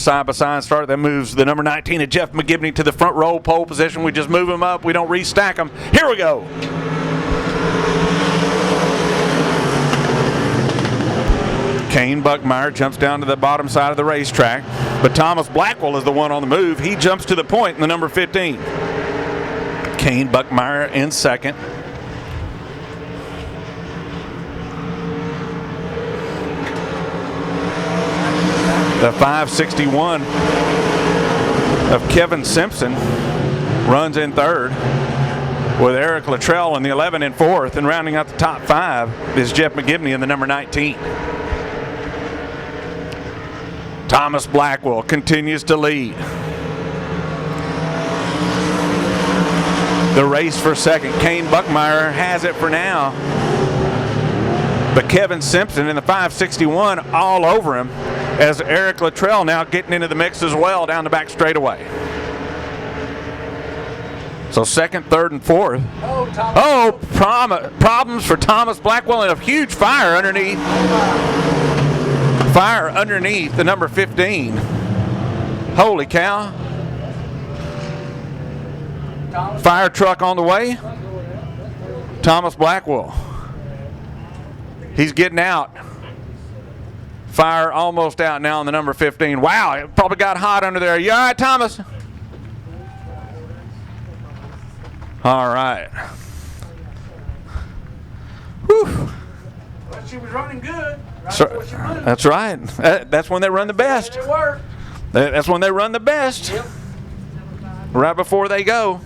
side-by-side start. That moves the number 19 of Jeff McGibney to the front row pole position. We just move him up. We don't restack him. Here we go. Kane Buckmeyer jumps down to the bottom side of the racetrack, but Thomas Blackwell is the one on the move. He jumps to the point in the number 15. Kane Buckmeyer in second. The 561 of Kevin Simpson runs in third, with Eric Luttrell in the 11 in fourth, and rounding out the top five is Jeff McGibney in the number 19. Thomas Blackwell continues to lead. The race for second. Kane Buckmeyer has it for now, but Kevin Simpson in the 561 all over him, as Eric Luttrell now getting into the mix as well down the back straightaway. So second, third, and fourth. Problems for Thomas Blackwell, and a huge fire underneath. Fire underneath the number 15. Holy cow. Fire truck on the way. Thomas Blackwell. He's getting out. Fire almost out now on the number 15. Wow, it probably got hot under there. You all right, Thomas? All right. Whew. Well, she was running good. That's right. That's when they run the best. That's when they run the best. Yep. Right before they go.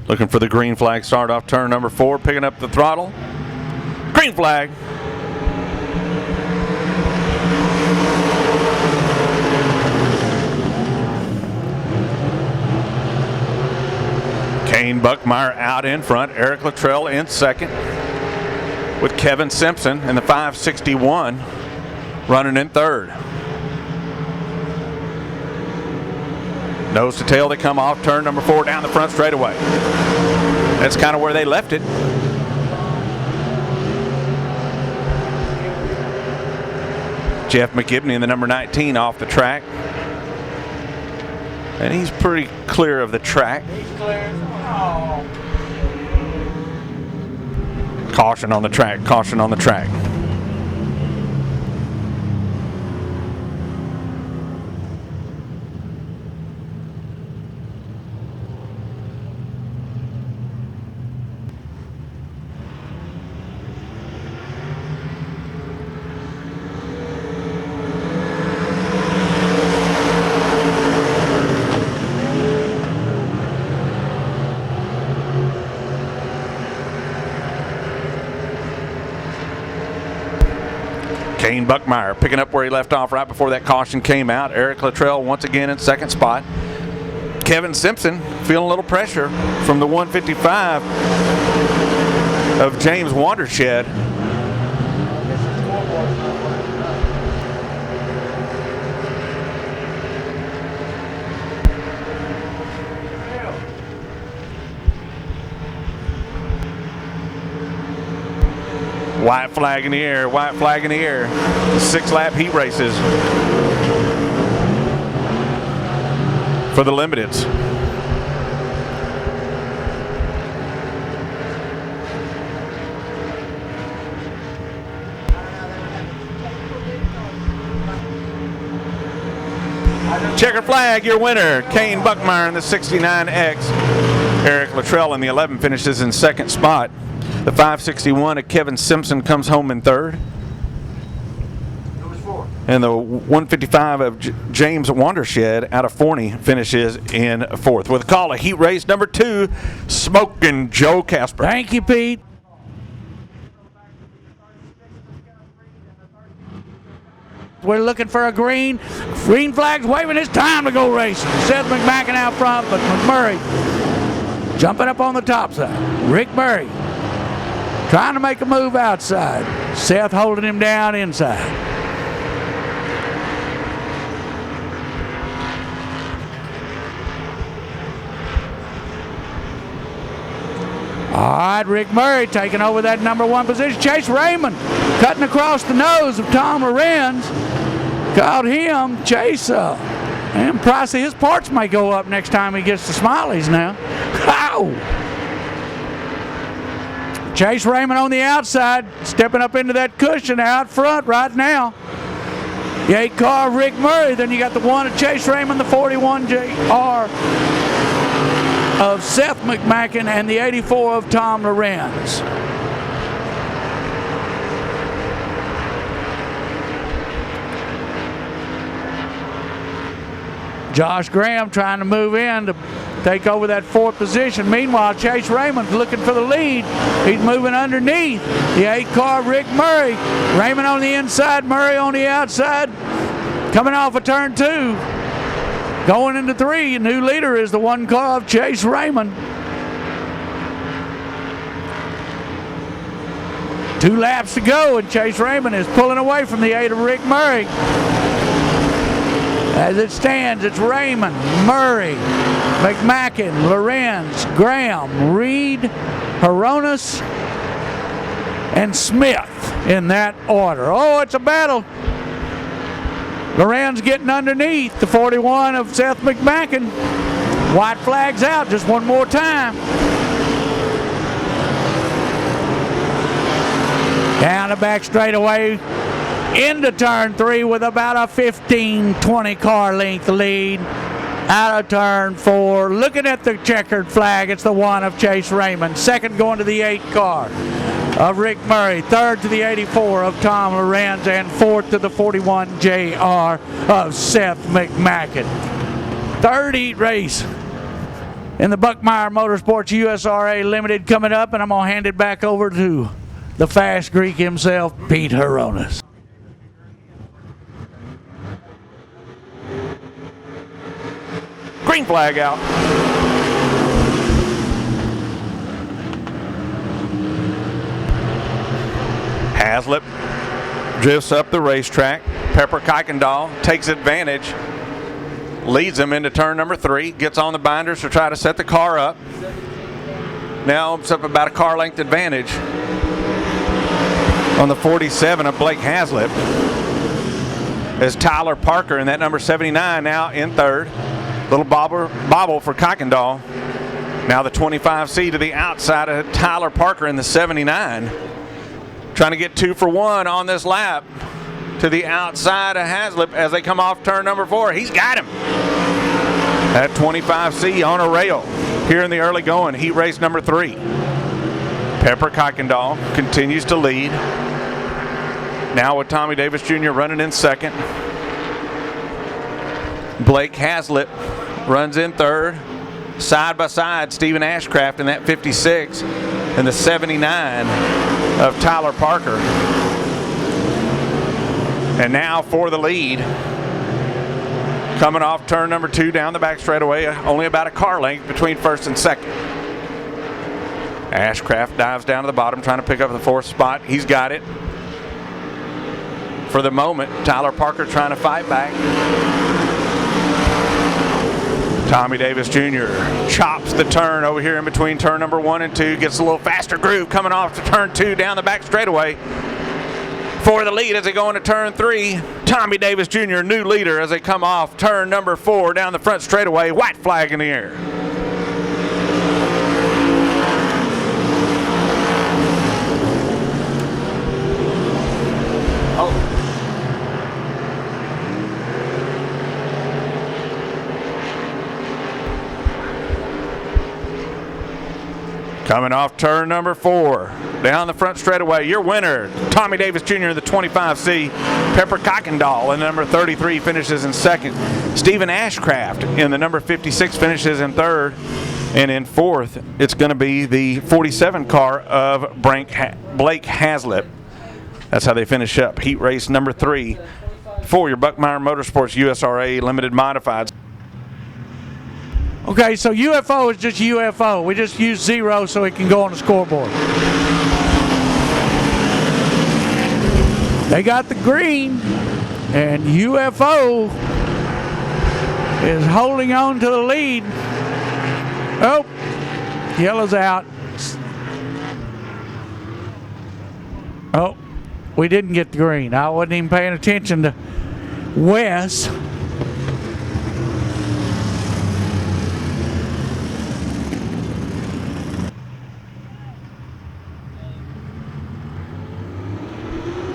Looking for the green flag. Start off turn number 4, picking up the throttle. Green flag. Kane Buckmeyer out in front. Eric Luttrell in second, with Kevin Simpson in the 561 running in third. Nose to tail, they come off turn number 4 down the front straightaway. That's kind of where they left it. Jeff McGibney in the number 19 off the track. And he's pretty clear of the track. He's clear. Oh. Caution on the track, caution on the track. Kane Buckmeyer picking up where he left off right before that caution came out. Eric Luttrell once again in second spot. Kevin Simpson feeling a little pressure from the 155 of James Wandershed. White flag in the air, white flag in the air. 6-lap heat races for the limiteds. Checker flag, your winner, Kane Buckmeyer in the 69X. Eric Luttrell in the 11 finishes in second spot. The 561 of Kevin Simpson comes home in third. And the 155 of James Wandershed out of Forney finishes in fourth. With a call of heat race number 2, Smoking Joe Casper. Thank you, Pete. We're looking for a green. Green flag's waving. It's time to go racing. Seth McMacken out front, but McMurray jumping up on the top side. Rick Murray trying to make a move outside. Seth holding him down inside. All right, Rick Murray taking over that number 1 position. Chase Raymond cutting across the nose of Tom Lorenz. Called him Chase. And price of his parts may go up next time he gets to Smiley's now. Ow! Chase Raymond on the outside, stepping up into that cushion out front right now. The 8 car of Rick Murray. Then you got the 1 of Chase Raymond, the 41 JR of Seth McMacken, and the 84 of Tom Lorenz. Josh Graham trying to move in to take over that 4th position. Meanwhile, Chase Raymond looking for the lead. He's moving underneath the 8 car Rick Murray. Raymond on the inside, Murray on the outside. Coming off of turn 2. Going into 3, new leader is the 1 car of Chase Raymond. 2 laps to go, and Chase Raymond is pulling away from the 8 of Rick Murray. As it stands, it's Raymond, Murray, McMacken, Lorenz, Graham, Reed, Horonis, and Smith in that order. Oh, it's a battle. Lorenz getting underneath the 41 of Seth McMacken. White flag's out just one more time. Down the back straightaway into turn 3 with about a 15-20 car length lead. Out of turn 4, looking at the checkered flag, it's the 1 of Chase Raymond. 2nd going to the 8 car of Rick Murray. 3rd to the 84 of Tom Lorenz, and 4th to the 41 JR of Seth McMacken. 3rd heat race in the Buckmeyer Motorsports USRA Limited coming up, and I'm going to hand it back over to the fast Greek himself, Pete Horonis. Green flag out. Haslip drifts up the racetrack. Pepper Kuykendall takes advantage, leads him into turn number 3, gets on the binders to try to set the car up. Now it's up about a car length advantage on the 47 of Blake Haslip, as Tyler Parker in that number 79 now in 3rd. Little bobble for Kuykendall. Now the 25C to the outside of Tyler Parker in the 79. Trying to get 2 for 1 on this lap to the outside of Haslip as they come off turn number 4. He's got him. That 25C on a rail here in the early going, heat race number 3. Pepper Kuykendall continues to lead. Now with Tommy Davis Jr. running in 2nd. Blake Haslip runs in 3rd. Side by side, Stephen Ashcraft in that 56 and the 79 of Tyler Parker. And now for the lead. Coming off turn number 2 down the back straightaway, only about a car length between 1st and 2nd. Ashcraft dives down to the bottom trying to pick up the 4th spot. He's got it. For the moment, Tyler Parker trying to fight back. Tommy Davis Jr. chops the turn over here in between turn number 1 and 2. Gets a little faster groove coming off to turn 2 down the back straightaway. For the lead as they go into turn 3. Tommy Davis Jr., new leader as they come off turn number 4 down the front straightaway. White flag in the air. Coming off turn number 4, down the front straightaway, your winner, Tommy Davis Jr. in the 25C. Pepper Kuykendall in the number 33 finishes in 2nd. Stephen Ashcraft in the number 56 finishes in 3rd. And in 4th, it's going to be the 47 car of Blake Haslip. That's how they finish up heat race number 3 for your Buckmeyer Motorsports USRA Limited Modifieds. Okay, so UFO is just UFO. We just use 0 so it can go on the scoreboard. They got the green, and UFO is holding on to the lead. Oh, yellow's out. Oh, we didn't get the green. I wasn't even paying attention to Wes.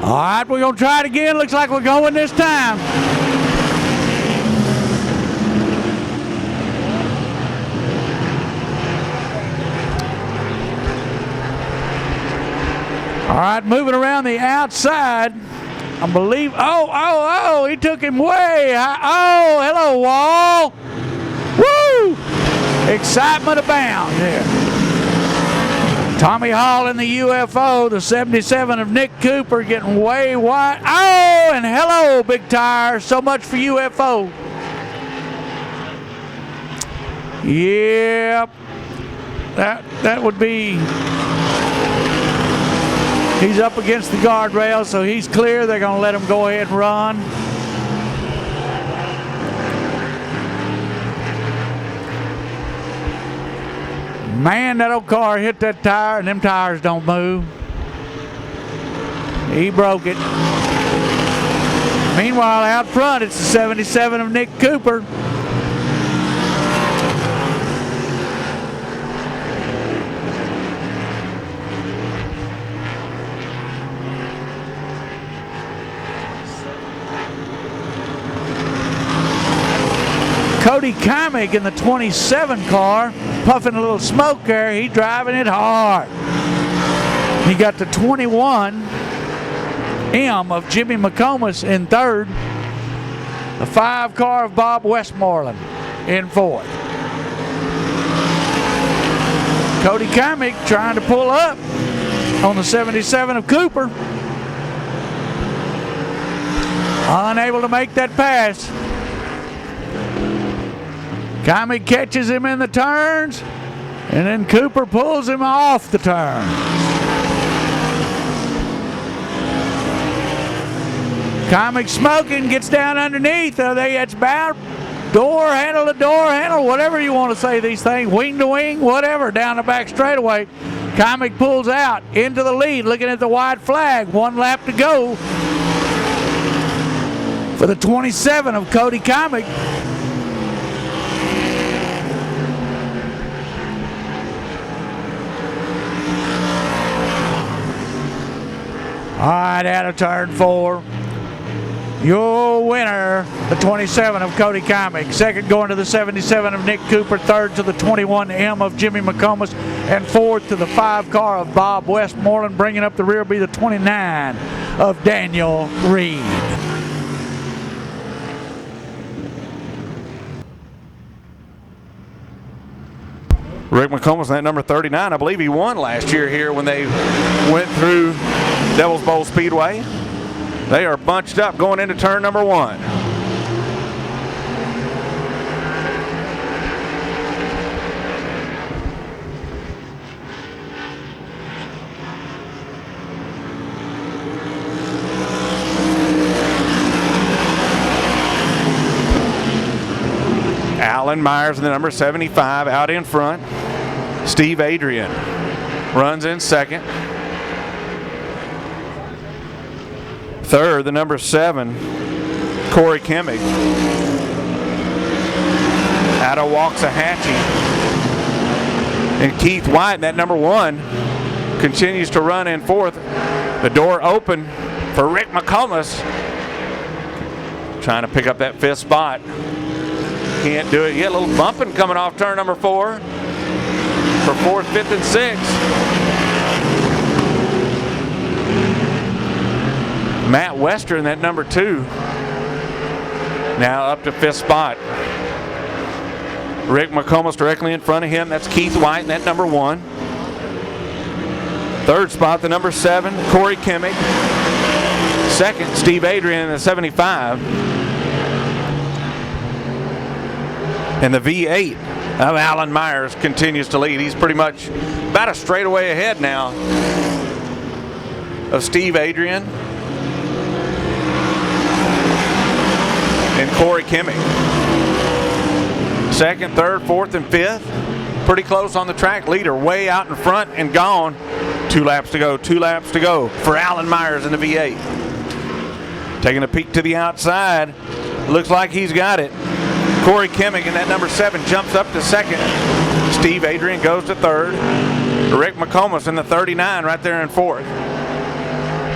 All right, we're going to try it again. Looks like we're going this time. All right, moving around the outside. I believe, he took him way high. Oh, hello, Wall. Woo! Excitement abound here. Tommy Hall in the UFO, the 77 of Nick Cooper getting way wide. Oh, and hello, Big Tire. So much for UFO. Yep. That would be... He's up against the guardrail, so he's clear. They're going to let him go ahead and run. Man, that old car hit that tire, and them tires don't move. He broke it. Meanwhile, out front, it's the 77 of Nick Cooper. Cody Kamick in the 27 car, puffing a little smoke there. He's driving it hard. He got the 21 M of Jimmy McComas in third. The 5 car of Bob Westmoreland in fourth. Cody Kamick trying to pull up on the 77 of Cooper. Unable to make that pass. Kamick catches him in the turns, and then Cooper pulls him off the turn. Kamick smoking, gets down underneath. It's about door handle to door handle, whatever you want to say these things, wing to wing, whatever, down the back straightaway. Kamick pulls out into the lead, looking at the white flag. 1 lap to go for the 27 of Cody Kamick. All right, out of turn 4. Your winner, the 27 of Cody Kamick. Second going to the 77 of Nick Cooper. Third to the 21 M of Jimmy McComas. And fourth to the 5 car of Bob Westmoreland. Bringing up the rear will be the 29 of Daniel Reed. Rick McComas, that number 39, I believe he won last year here when they went through Devil's Bowl Speedway. They are bunched up going into turn number 1. Alan Myers in the number 75 out in front. Steve Adrian runs in second. Third, the number 7, Corey Kimmig. Out of Waxahachie. And Keith White, that number 1, continues to run in fourth. The door open for Rick McComas. Trying to pick up that 5th spot. Can't do it yet. A little bumping coming off turn number 4 for 4th, 5th, and 6th. Matt Western, that number 2, now up to 5th spot. Rick McComas directly in front of him. That's Keith White, that number 1. Third spot, the number 7, Corey Kimmig. Second, Steve Adrian in the 75. And the V8 of Alan Myers continues to lead. He's pretty much about a straightaway ahead now of Steve Adrian and Corey Kimmig. Second, third, fourth, and fifth. Pretty close on the track. Leader way out in front and gone. 2 laps to go. 2 laps to go for Alan Myers in the V8. Taking a peek to the outside. Looks like he's got it. Corey Kimmick in that number 7 jumps up to second. Steve Adrian goes to third. Rick McComas in the 39 right there in fourth.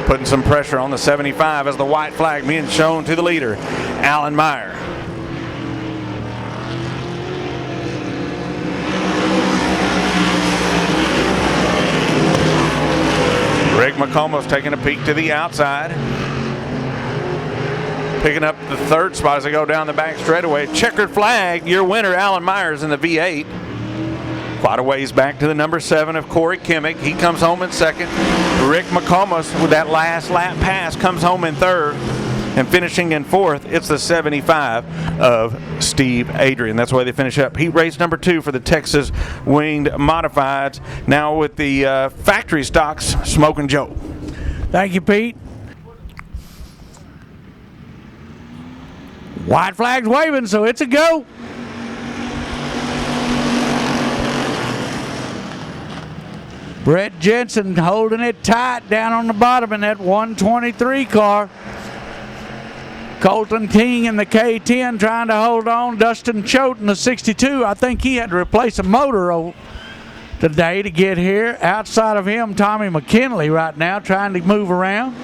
Putting some pressure on the 75 as the white flag being shown to the leader, Alan Meyer. Rick McComas taking a peek to the outside. Picking up the third spot as they go down the back straightaway. Checkered flag, your winner, Alan Myers in the V8. Quite a ways back to the number 7 of Corey Kimmick. He comes home in second. Rick McComas with that last lap pass comes home in third. And finishing in fourth, it's the 75 of Steve Adrian. That's why they finish up. Heat race number 2 for the Texas Winged Modifieds. Now with the factory stocks, Smokin' Joe. Thank you, Pete. White flag's waving, so it's a go. Brett Jensen holding it tight down on the bottom in that 123 car. Colton King in the K10 trying to hold on. Dustin Choate in the 62. I think he had to replace a motor today to get here. Outside of him, Tommy McKinley right now trying to move around.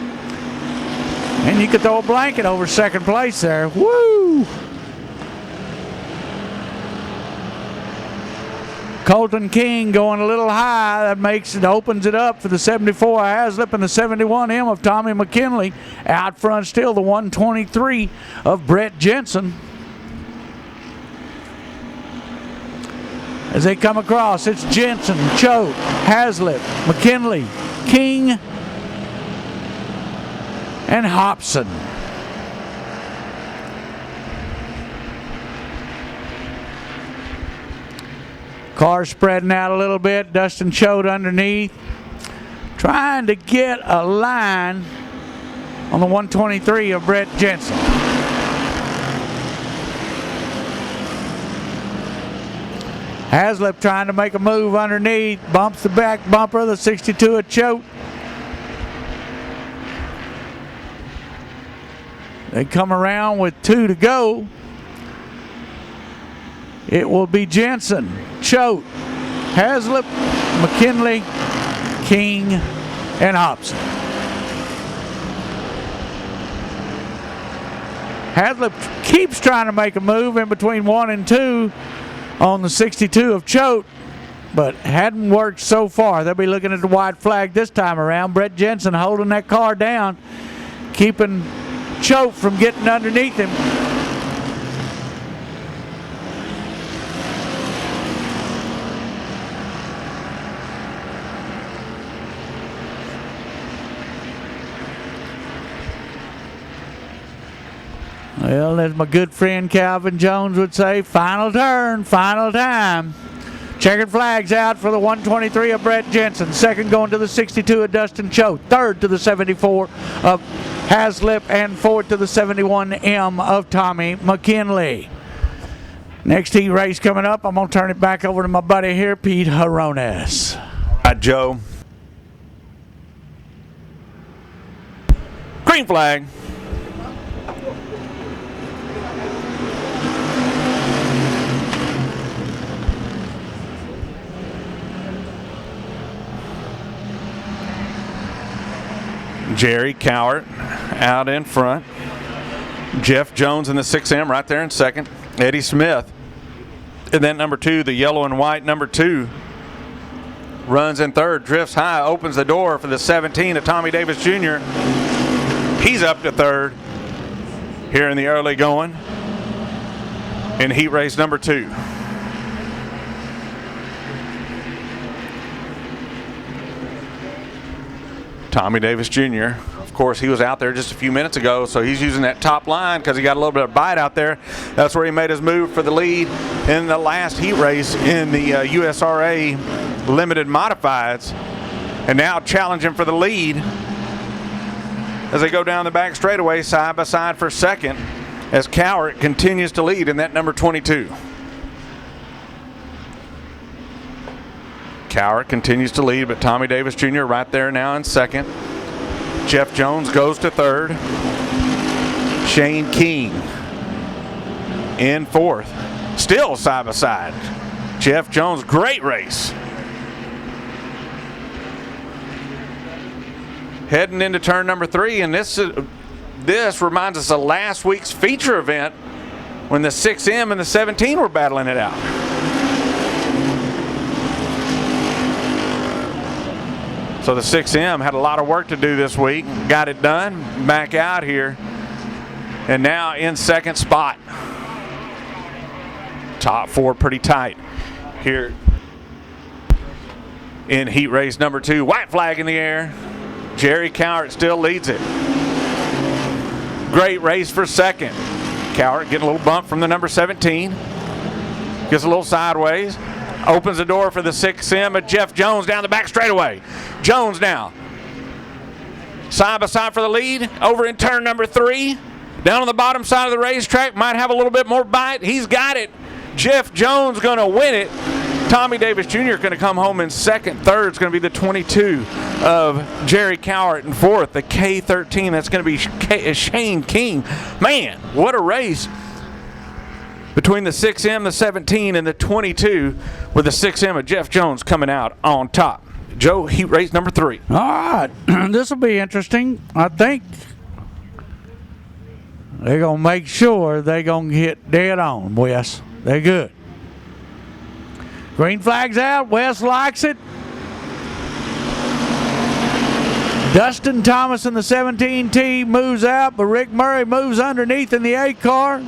And you could throw a blanket over second place there. Woo! Colton King going a little high. That opens it up for the 74 Haslip and the 71M of Tommy McKinley. Out front still the 123 of Brett Jensen. As they come across, it's Jensen, Choate, Haslip, McKinley, King, and Hobson. Car spreading out a little bit. Dustin Choate underneath. Trying to get a line on the 123 of Brett Jensen. Haslip trying to make a move underneath. Bumps the back bumper of the 62 of Choate. They come around with 2 to go. It will be Jensen, Choate, Haslip, McKinley, King, and Hobson. Haslip keeps trying to make a move in between 1 and 2 on the 62 of Choate, but hadn't worked so far. They'll be looking at the white flag this time around. Brett Jensen holding that car down, keeping Choate from getting underneath him. Well, as my good friend Calvin Jones would say, final turn, final time. Checkered flags out for the 123 of Brett Jensen. Second going to the 62 of Dustin Choate. Third to the 74 of Haslip. And fourth to the 71M of Tommy McKinley. Next heat race coming up. I'm going to turn it back over to my buddy here, Pete Jarones. All right, Joe. Green flag. Jerry Cowart out in front. Jeff Jones in the 6M right there in second. Eddie Smith. And then number 2, the yellow and white number 2, runs in third, drifts high, opens the door for the 17 of Tommy Davis Jr. He's up to third here in the early going in heat race number 2. Tommy Davis Jr., of course, he was out there just a few minutes ago, so he's using that top line because he got a little bit of bite out there. That's where he made his move for the lead in the last heat race in the USRA Limited Modifieds. And now challenging for the lead as they go down the back straightaway side by side for second as Cowart continues to lead in that number 22. Cowart continues to lead, but Tommy Davis Jr. right there now in second. Jeff Jones goes to third. Shane King in fourth. Still side by side. Jeff Jones, great race. Heading into turn number 3, and this reminds us of last week's feature event when the 6M and the 17 were battling it out. So the 6M had a lot of work to do this week. Got it done. Back out here. And now in second spot. Top 4 pretty tight here in heat race number 2. White flag in the air. Jerry Cowart still leads it. Great race for second. Cowart getting a little bump from the number 17. Gets a little sideways. Opens the door for the 6M, but Jeff Jones down the back straightaway. Jones now. Side by side for the lead. Over in turn number 3. Down on the bottom side of the racetrack. Might have a little bit more bite. He's got it. Jeff Jones going to win it. Tommy Davis Jr. going to come home in second. Third is going to be the 22 of Jerry Cowart in fourth. The K13, that's going to be Shane King. Man, what a race between the 6M, the 17, and the 22, with the 6M of Jeff Jones coming out on top. Joe, heat race number 3. All right, this will be interesting. I think they're going to make sure they're going to hit dead on, Wes. They're good. Green flag's out. Wes likes it. Dustin Thomas in the 17T moves out, but Rick Murray moves underneath in the 8 car.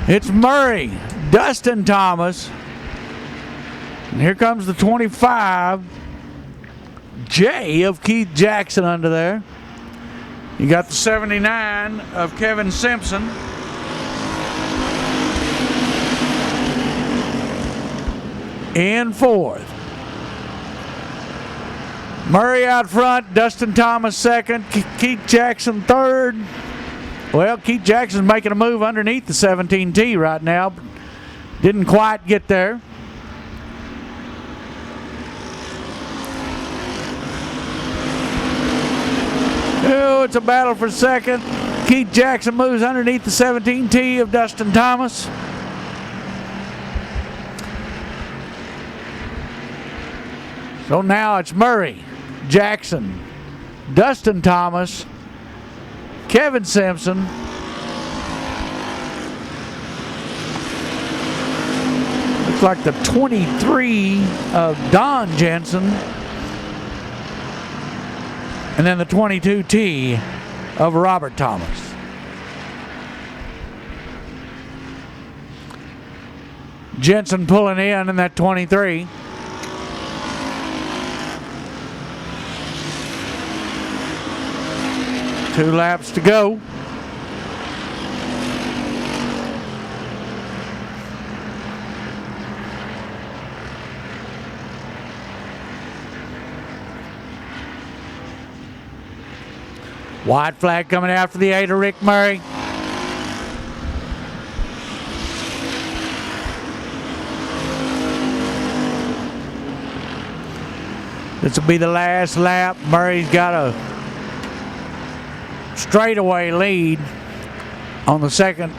It's Murray, Dustin Thomas, and here comes the 25, J of Keith Jackson under there. You got the 79 of Kevin Simpson. In fourth. Murray out front, Dustin Thomas second, Keith Jackson third. Well, Keith Jackson's making a move underneath the 17T right now, but didn't quite get there. Oh, it's a battle for second. Keith Jackson moves underneath the 17T of Dustin Thomas. So now it's Murray, Jackson, Dustin Thomas, Kevin Simpson, looks like the 23 of Don Jensen, and then the 22T of Robert Thomas. Jensen pulling in that 23. Two laps to go. White flag coming out for the 8 of Rick Murray. This will be the last lap. Murray's got a straightaway lead on the second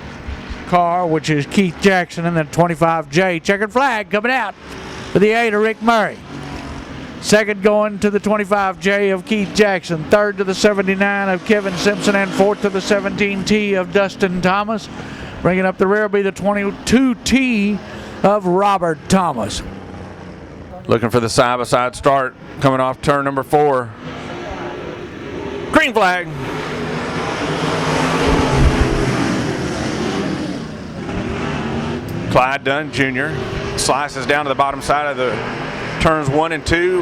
car, which is Keith Jackson, and then 25J. Checkered flag coming out for the 8 of Rick Murray. Second going to the 25J of Keith Jackson. Third to the 79 of Kevin Simpson, and fourth to the 17T of Dustin Thomas. Bringing up the rear will be the 22T of Robert Thomas. Looking for the side-by-side start coming off turn number 4. Green flag. Clyde Dunn Jr. slices down to the bottom side of the turns 1 and 2,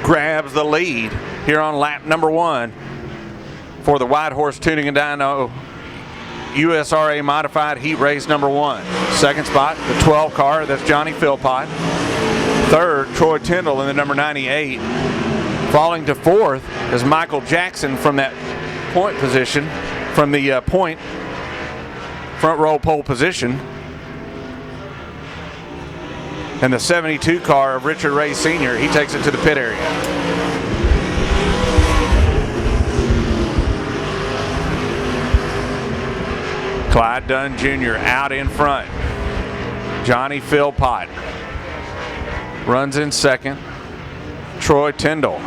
grabs the lead here on lap number 1 for the White Horse Tuning and Dyno USRA Modified Heat Race number 1. Second spot, the 12 car, that's Johnny Philpott. Third, Troy Tyndall in the number 98. Falling to fourth is Michael Jackson from that point position, from the point front row pole position. And the 72 car of Richard Ray Sr., he takes it to the pit area. Clyde Dunn Jr. out in front. Johnny Philpott runs in second. Troy Tyndall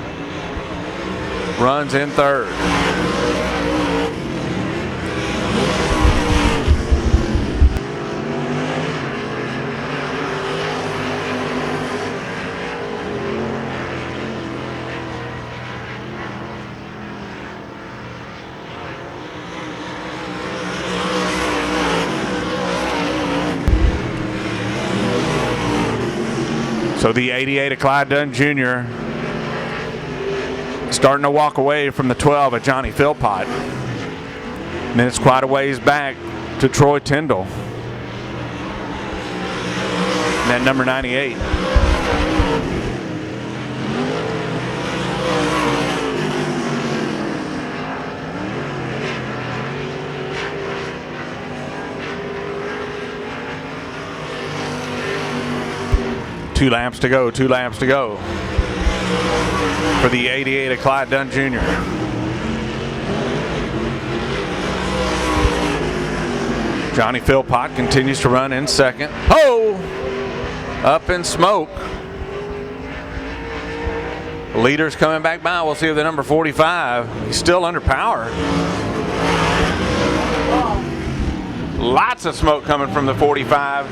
runs in third. So the 88 of Clyde Dunn Jr. starting to walk away from the 12 of Johnny Philpott. And then it's quite a ways back to Troy Tyndall. And that number 98. Two laps to go, 2 laps to go for the 88 of Clyde Dunn Jr. Johnny Philpott continues to run in second. Oh! Up in smoke. The leader's coming back by. We'll see if the number 45. He's still under power. Lots of smoke coming from the 45.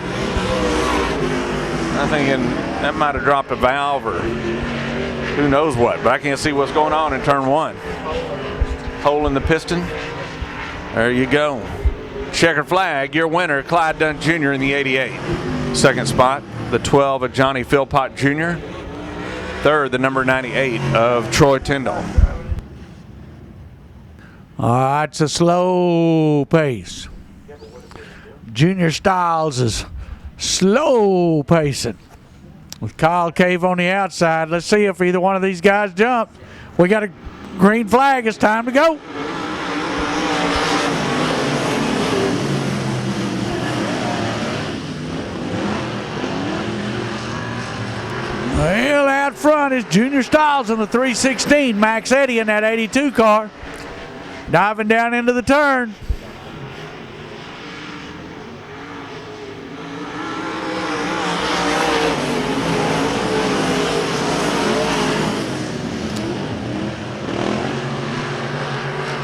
I'm thinking that might have dropped a valve or who knows what, but I can't see what's going on in turn 1. Hole in the piston. There you go. Checkered flag, your winner, Clyde Dunn Jr. in the 88. Second spot, the 12 of Johnny Philpott Jr. Third, the number 98 of Troy Tyndall. All right, it's a slow pace. Junior Styles is slow pacing with Kyle Cave on the outside. Let's see if either one of these guys jump. We got a green flag. It's time to go. Well, out front is Junior Styles in the 316. Max Eddy in that 82 car. Diving down into the turn.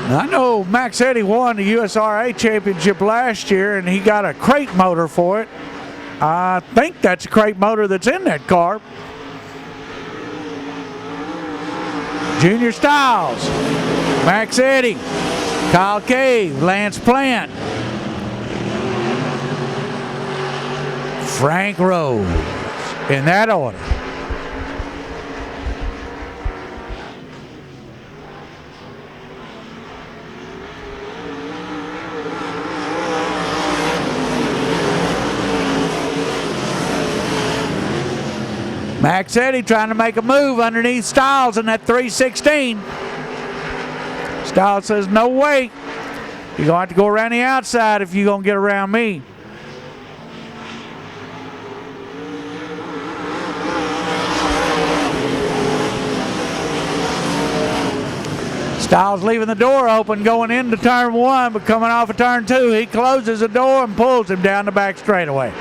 I know Max Eddy won the USRA championship last year, and he got a crate motor for it. I think that's a crate motor that's in that car. Junior Styles, Max Eddy, Kyle Cave, Lance Plant, Frank Rose, in that order. Max Eddy trying to make a move underneath Styles in that 316. Styles says, no way. You're going to have to go around the outside if you're going to get around me. Styles leaving the door open going into turn 1, but coming off of turn 2, he closes the door and pulls him down the back straightaway.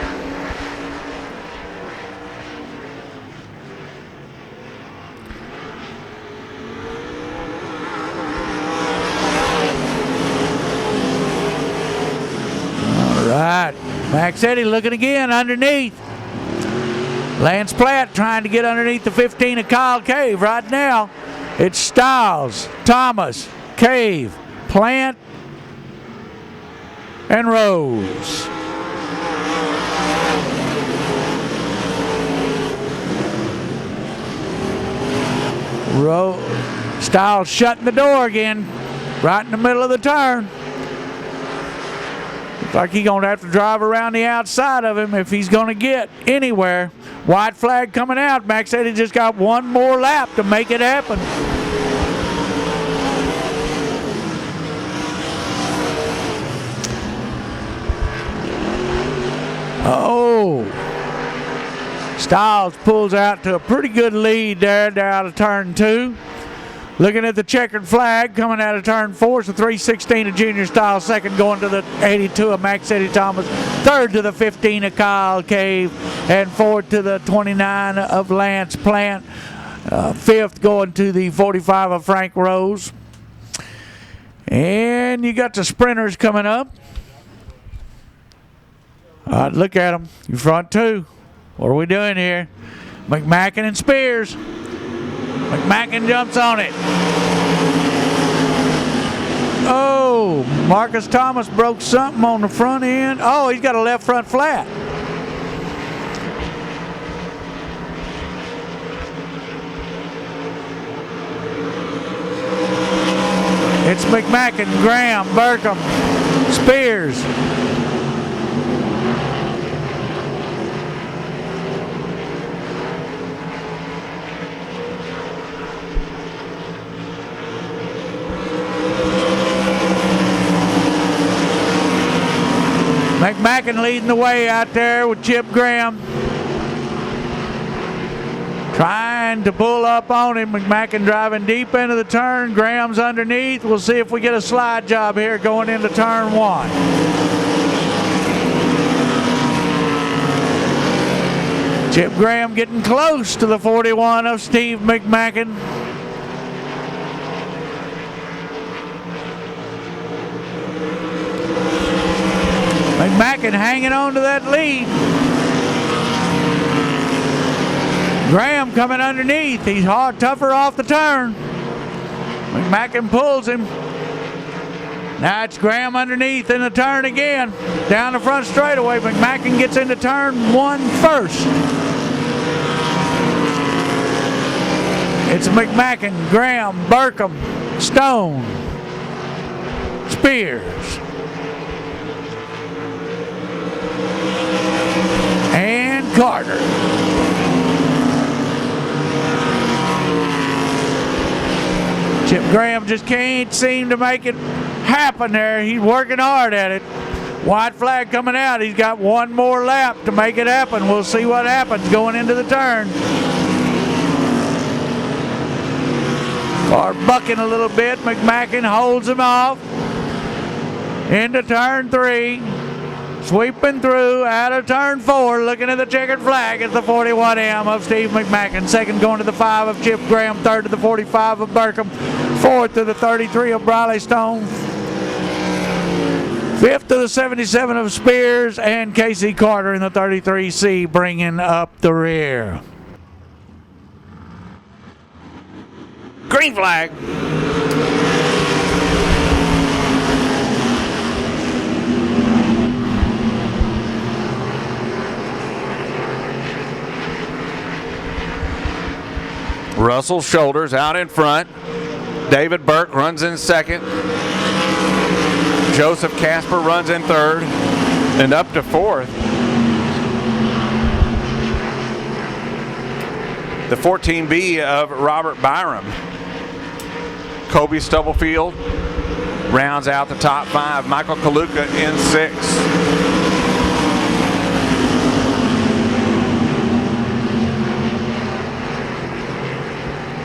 Right, Max Eddy looking again underneath. Lance Platt trying to get underneath the 15 of Kyle Cave. Right now, it's Styles, Thomas, Cave, Plant, and Rose. Styles shutting the door again, right in the middle of the turn. Looks like he's going to have to drive around the outside of him if he's going to get anywhere. White flag coming out. Max Eddy just got one more lap to make it happen. Oh. Styles pulls out to a pretty good lead there out of turn 2. Looking at the checkered flag coming out of turn 4, it's the 316 of Junior Style, second going to the 82 of Max Eddie Thomas, third to the 15 of Kyle Cave, and fourth to the 29 of Lance Plant, fifth going to the 45 of Frank Rose. And you got the sprinters coming up. All right, look at them. You front two. What are we doing here? McMacken and Spears. McMacken jumps on it. Oh, Marcus Thomas broke something on the front end. Oh, he's got a left front flat. It's McMacken, Graham, Burkham, Spears. McMacken leading the way out there with Chip Graham. Trying to pull up on him. McMacken driving deep into the turn. Graham's underneath. We'll see if we get a slide job here going into turn 1. Chip Graham getting close to the 41 of Steve McMacken. McMacken hanging on to that lead. Graham coming underneath. He's hard, tougher off the turn. McMacken pulls him. Now it's Graham underneath in the turn again. Down the front straightaway. McMacken gets into turn 1 first. It's McMacken, Graham, Burkham, Stone, Spears, and Carter. Chip Graham just can't seem to make it happen there. He's working hard at it. White flag coming out. He's got one more lap to make it happen. We'll see what happens going into the turn. Car bucking a little bit. McMacken holds him off. Into turn 3. Sweeping through out of turn 4, looking at the checkered flag at the 41M of Steve McMacken. Second going to the 5 of Chip Graham. Third to the 45 of Burkham. Fourth to the 33 of Briley Stone. Fifth to the 77 of Spears, and Casey Carter in the 33C bringing up the rear. Green flag. Russell Shoulders out in front. David Burke runs in second. Joseph Casper runs in third. And up to fourth, the 14B of Robert Byram. Kobe Stubblefield rounds out the top 5. Michael Kaluka in 6.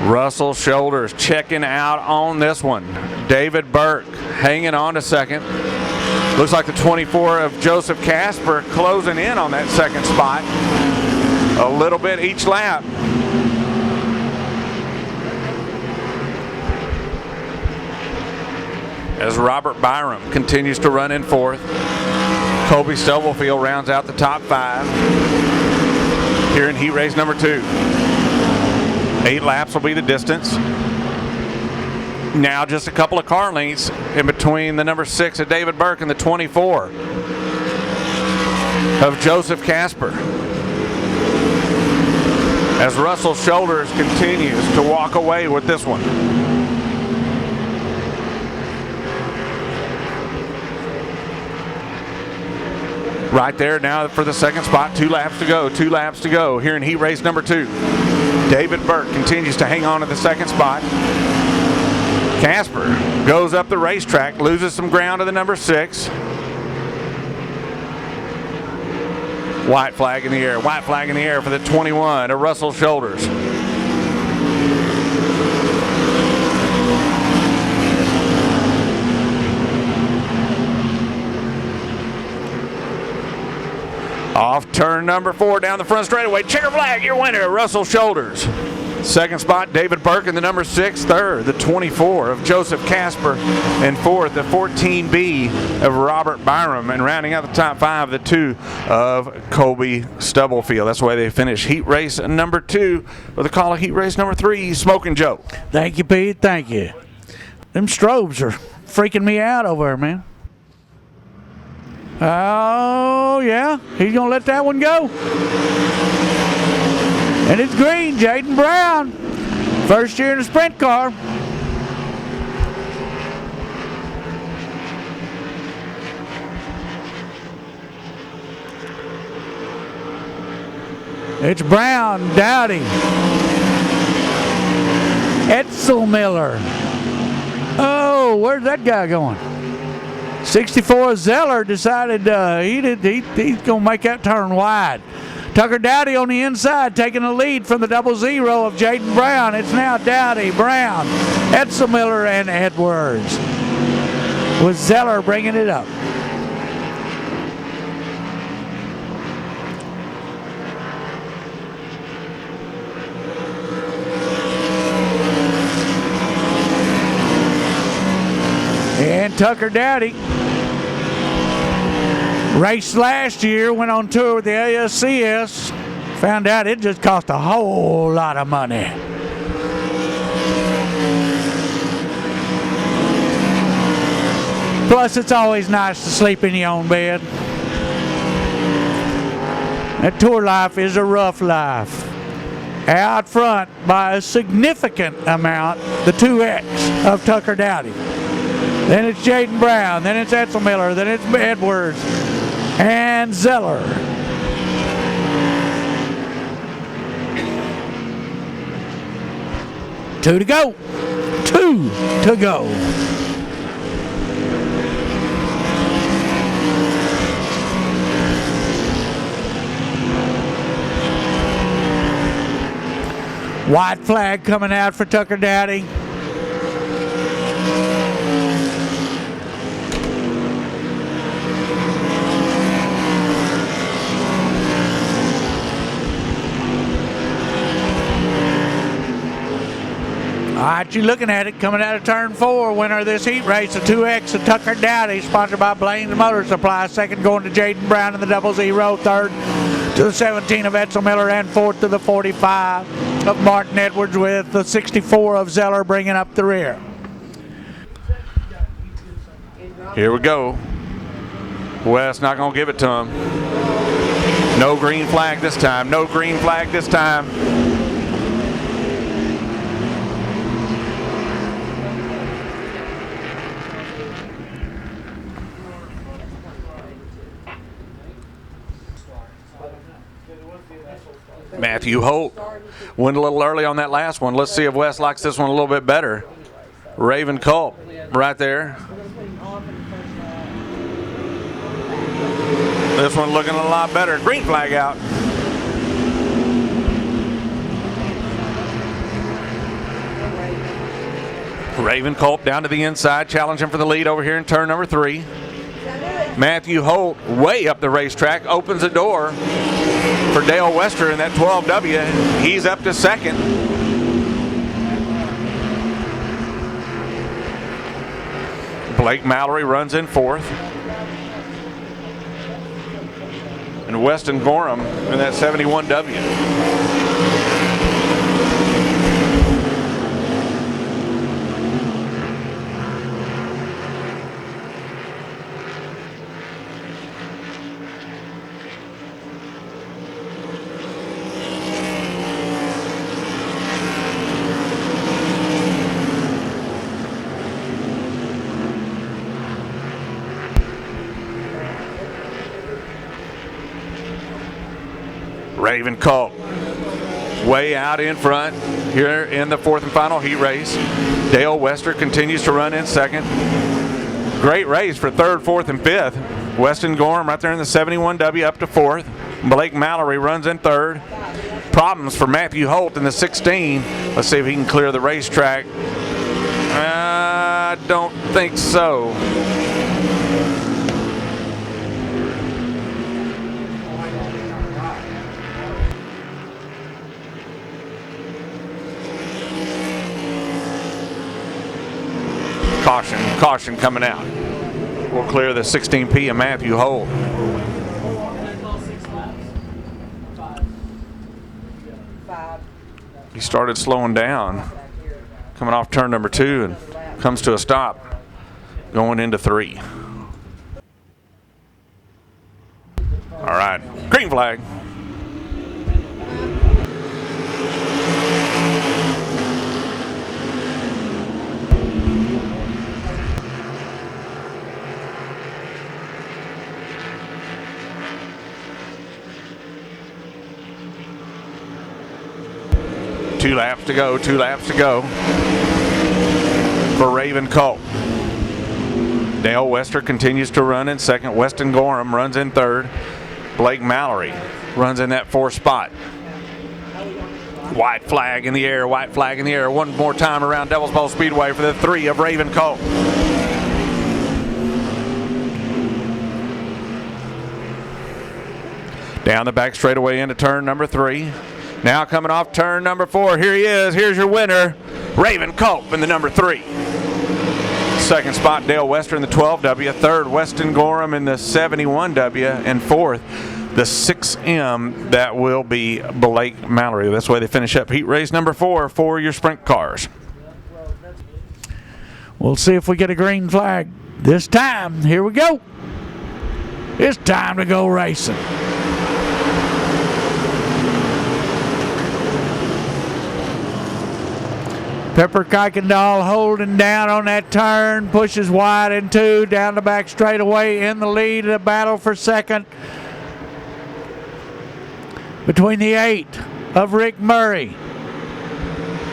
Russell Shoulders checking out on this one. David Burke hanging on to second. Looks like the 24 of Joseph Casper closing in on that second spot. A little bit each lap. As Robert Byram continues to run in fourth. Kobe Stubblefield rounds out the top 5. Here in heat race number 2. 8 laps will be the distance. Now just a couple of car lengths in between the number 6 of David Burke and the 24 of Joseph Casper. As Russell Shoulders continues to walk away with this one. Right there now for the second spot. 2 laps to go. 2 laps to go here in heat race number 2. David Burke continues to hang on to the second spot. Casper goes up the racetrack, loses some ground to the number 6. White flag in the air. White flag in the air for the 21 of Russell Shoulders. Off turn number 4 down the front straightaway. Checker flag, your winner, Russell Shoulders. Second spot, David Burke in the number 6. Third, the 24 of Joseph Casper. And fourth, the 14B of Robert Byram. And rounding out the top 5, the 2 of Colby Stubblefield. That's the way they finish heat race number 2 with a call of heat race number 3, Smoking Joe. Thank you, Pete. Thank you. Them strobes are freaking me out over there, man. Oh, yeah. He's going to let that one go. And it's green, Jaden Brown. First year in a sprint car. It's Brown, Dowdy, Etzelmiller. Oh, where's that guy going? 64 Zeller decided he's going to make that turn wide. Tucker Dowdy on the inside taking the lead from the 00 of Jaden Brown. It's now Dowdy, Brown, Etzelmiller, and Edwards, with Zeller bringing it up. And Tucker Dowdy raced last year, went on tour with the ASCS, found out it just cost a whole lot of money. Plus, it's always nice to sleep in your own bed. That tour life is a rough life. Out front by a significant amount, the 2X of Tucker Dowdy. Then it's Jaden Brown, then it's Etzelmiller, then it's Edwards, and Zeller. Two to go. White flag coming out for Tucker Dowdy. All right, you're looking at it coming out of turn 4. Winner of this heat race, the 2X of Tucker Dowdy, sponsored by Blaine's Motor Supply. Second going to Jaden Brown in the 00. Third to the 17 of Etzelmiller, and fourth to the 45 of Martin Edwards, with the 64 of Zeller bringing up the rear. Here we go. West not going to give it to him. No green flag this time. No green flag this time. Matthew Holt went a little early on that last one. Let's see if West likes this one a little bit better. Raven Culp right there. This one looking a lot better. Green flag out. Raven Culp down to the inside, challenging for the lead over here in turn number 3. Matthew Holt way up the racetrack, opens the door for Dale Wester in that 12W. He's up to second. Blake Mallory runs in 4th. And Weston Gorham in that 71W. Raven Culp way out in front here in the 4th and final heat race. Dale Wester continues to run in 2nd. Great race for 3rd, 4th, and 5th. Weston Gorham right there in the 71W up to 4th. Blake Mallory runs in 3rd. Problems for Matthew Holt in the 16. Let's see if he can clear the racetrack. I don't think so. Caution coming out. We'll clear the 16P of Matthew Holt. He started slowing down, coming off turn number 2, and comes to a stop going into 3. All right, green flag. Two laps to go for Raven Colt. Dale Wester continues to run in second. Weston Gorham runs in third. Blake Mallory runs in that 4th spot. White flag in the air, white flag in the air. One more time around Devil's Bowl Speedway for the 3 of Raven Colt. Down the back straightaway into turn number 3. Now coming off turn number 4. Here he is. Here's your winner, Raven Colt in the number 3. Second spot, Dale Wester in the 12W. Third, Weston Gorham in the 71W. And fourth, the 6M, that will be Blake Mallory. That's the way they finish up heat race number 4 for your sprint cars. We'll see if we get a green flag this time. Here we go. It's time to go racing. Pepper Kuykendall holding down on that turn, pushes wide in 2, down the back straightaway in the lead of the battle for second. Between the 8 of Rick Murray,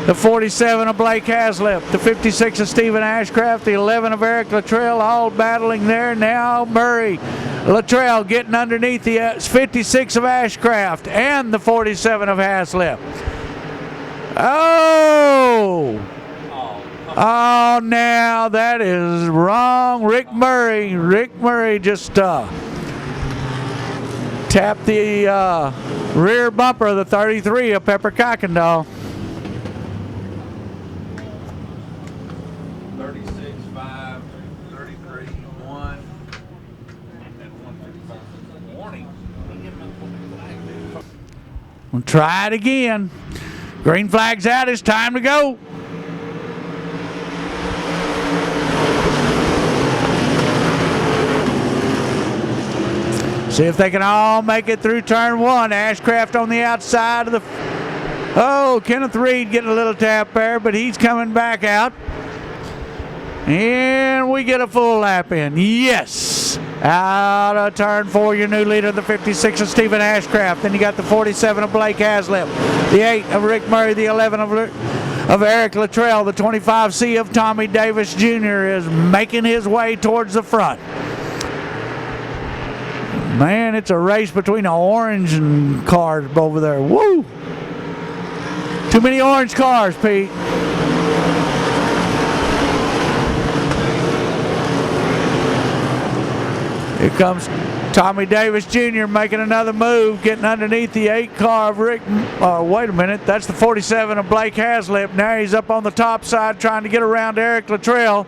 the 47 of Blake Haslip, the 56 of Stephen Ashcraft, the 11 of Eric Luttrell, all battling there. Now Murray, Luttrell getting underneath the 56 of Ashcraft and the 47 of Haslip. Oh, now that is wrong. Rick Murray just tapped the rear bumper of the 33 of Pepper Kuykendall. 36-5, 33-1, and 155. Warning. We'll try it again. Green flag's out. It's time to go. See if they can all make it through turn 1. Ashcraft on the outside of the... Oh, Kenneth Reed getting a little tap there, but he's coming back out. And we get a full lap in. Yes! Out of turn 4, your new leader, the 56 of Stephen Ashcraft. Then you got the 47 of Blake Haslip, the 8 of Rick Murray, the 11 of Eric Luttrell, the 25C of Tommy Davis Jr. is making his way towards the front. Man, it's a race between the orange and cars over there. Woo! Too many orange cars, Pete. Here comes Tommy Davis Jr. making another move, getting underneath the 8 car of Rick. Wait a minute, that's the 47 of Blake Haslip. Now he's up on the top side trying to get around Eric Luttrell.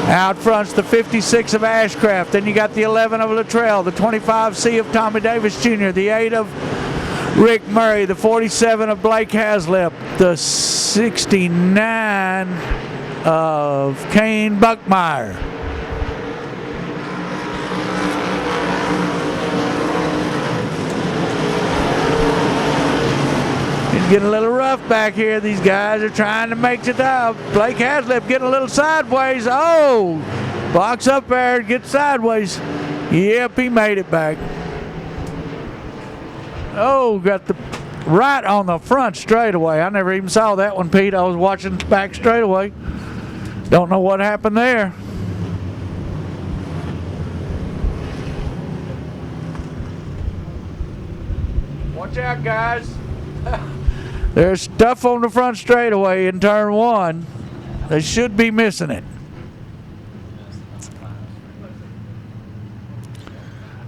Out front's the 56 of Ashcraft. Then you got the 11 of Luttrell, the 25C of Tommy Davis Jr., the 8 of Rick Murray, the 47 of Blake Haslip, the 69 of Kane Buckmeyer. It's getting a little rough back here. These guys are trying to make it up. Blake Haslip getting a little sideways. Oh, blocks up there, gets sideways. Yep, he made it back. Oh, got the right on the front straightaway. I never even saw that one, Pete. I was watching back straightaway. Don't know what happened there. Watch out, guys. There's stuff on the front straightaway in turn 1. They should be missing it.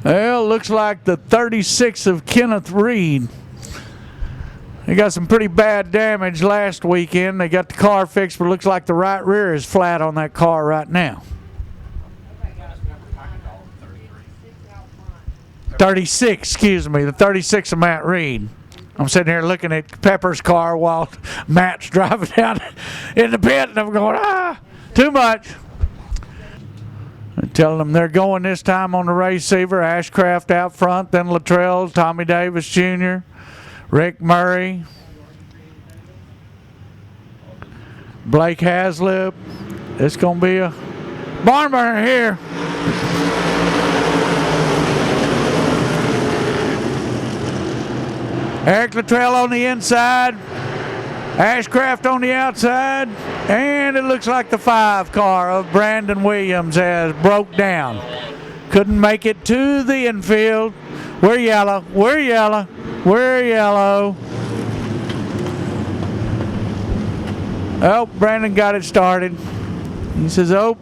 Well, looks like the 36 of Kenneth Reed They got some pretty bad damage last weekend. They got the car fixed, but it looks like the right rear is flat on that car right now. 36, excuse me, the 36 of Matt Reed. I'm sitting here looking at Pepper's car while Matt's driving down in the pit, and I'm going, too much. I'm telling them they're going this time on the receiver. Ashcraft out front, then Luttrell, Tommy Davis Jr., Rick Murray, Blake Haslip. It's going to be a barn burner here. Eric Luttrell on the inside, Ashcraft on the outside, and it looks like the 5 car of Brandon Williams has broke down. Couldn't make it to the infield. We're yellow, we're yellow, we're yellow. Oh, Brandon got it started. He says, oh.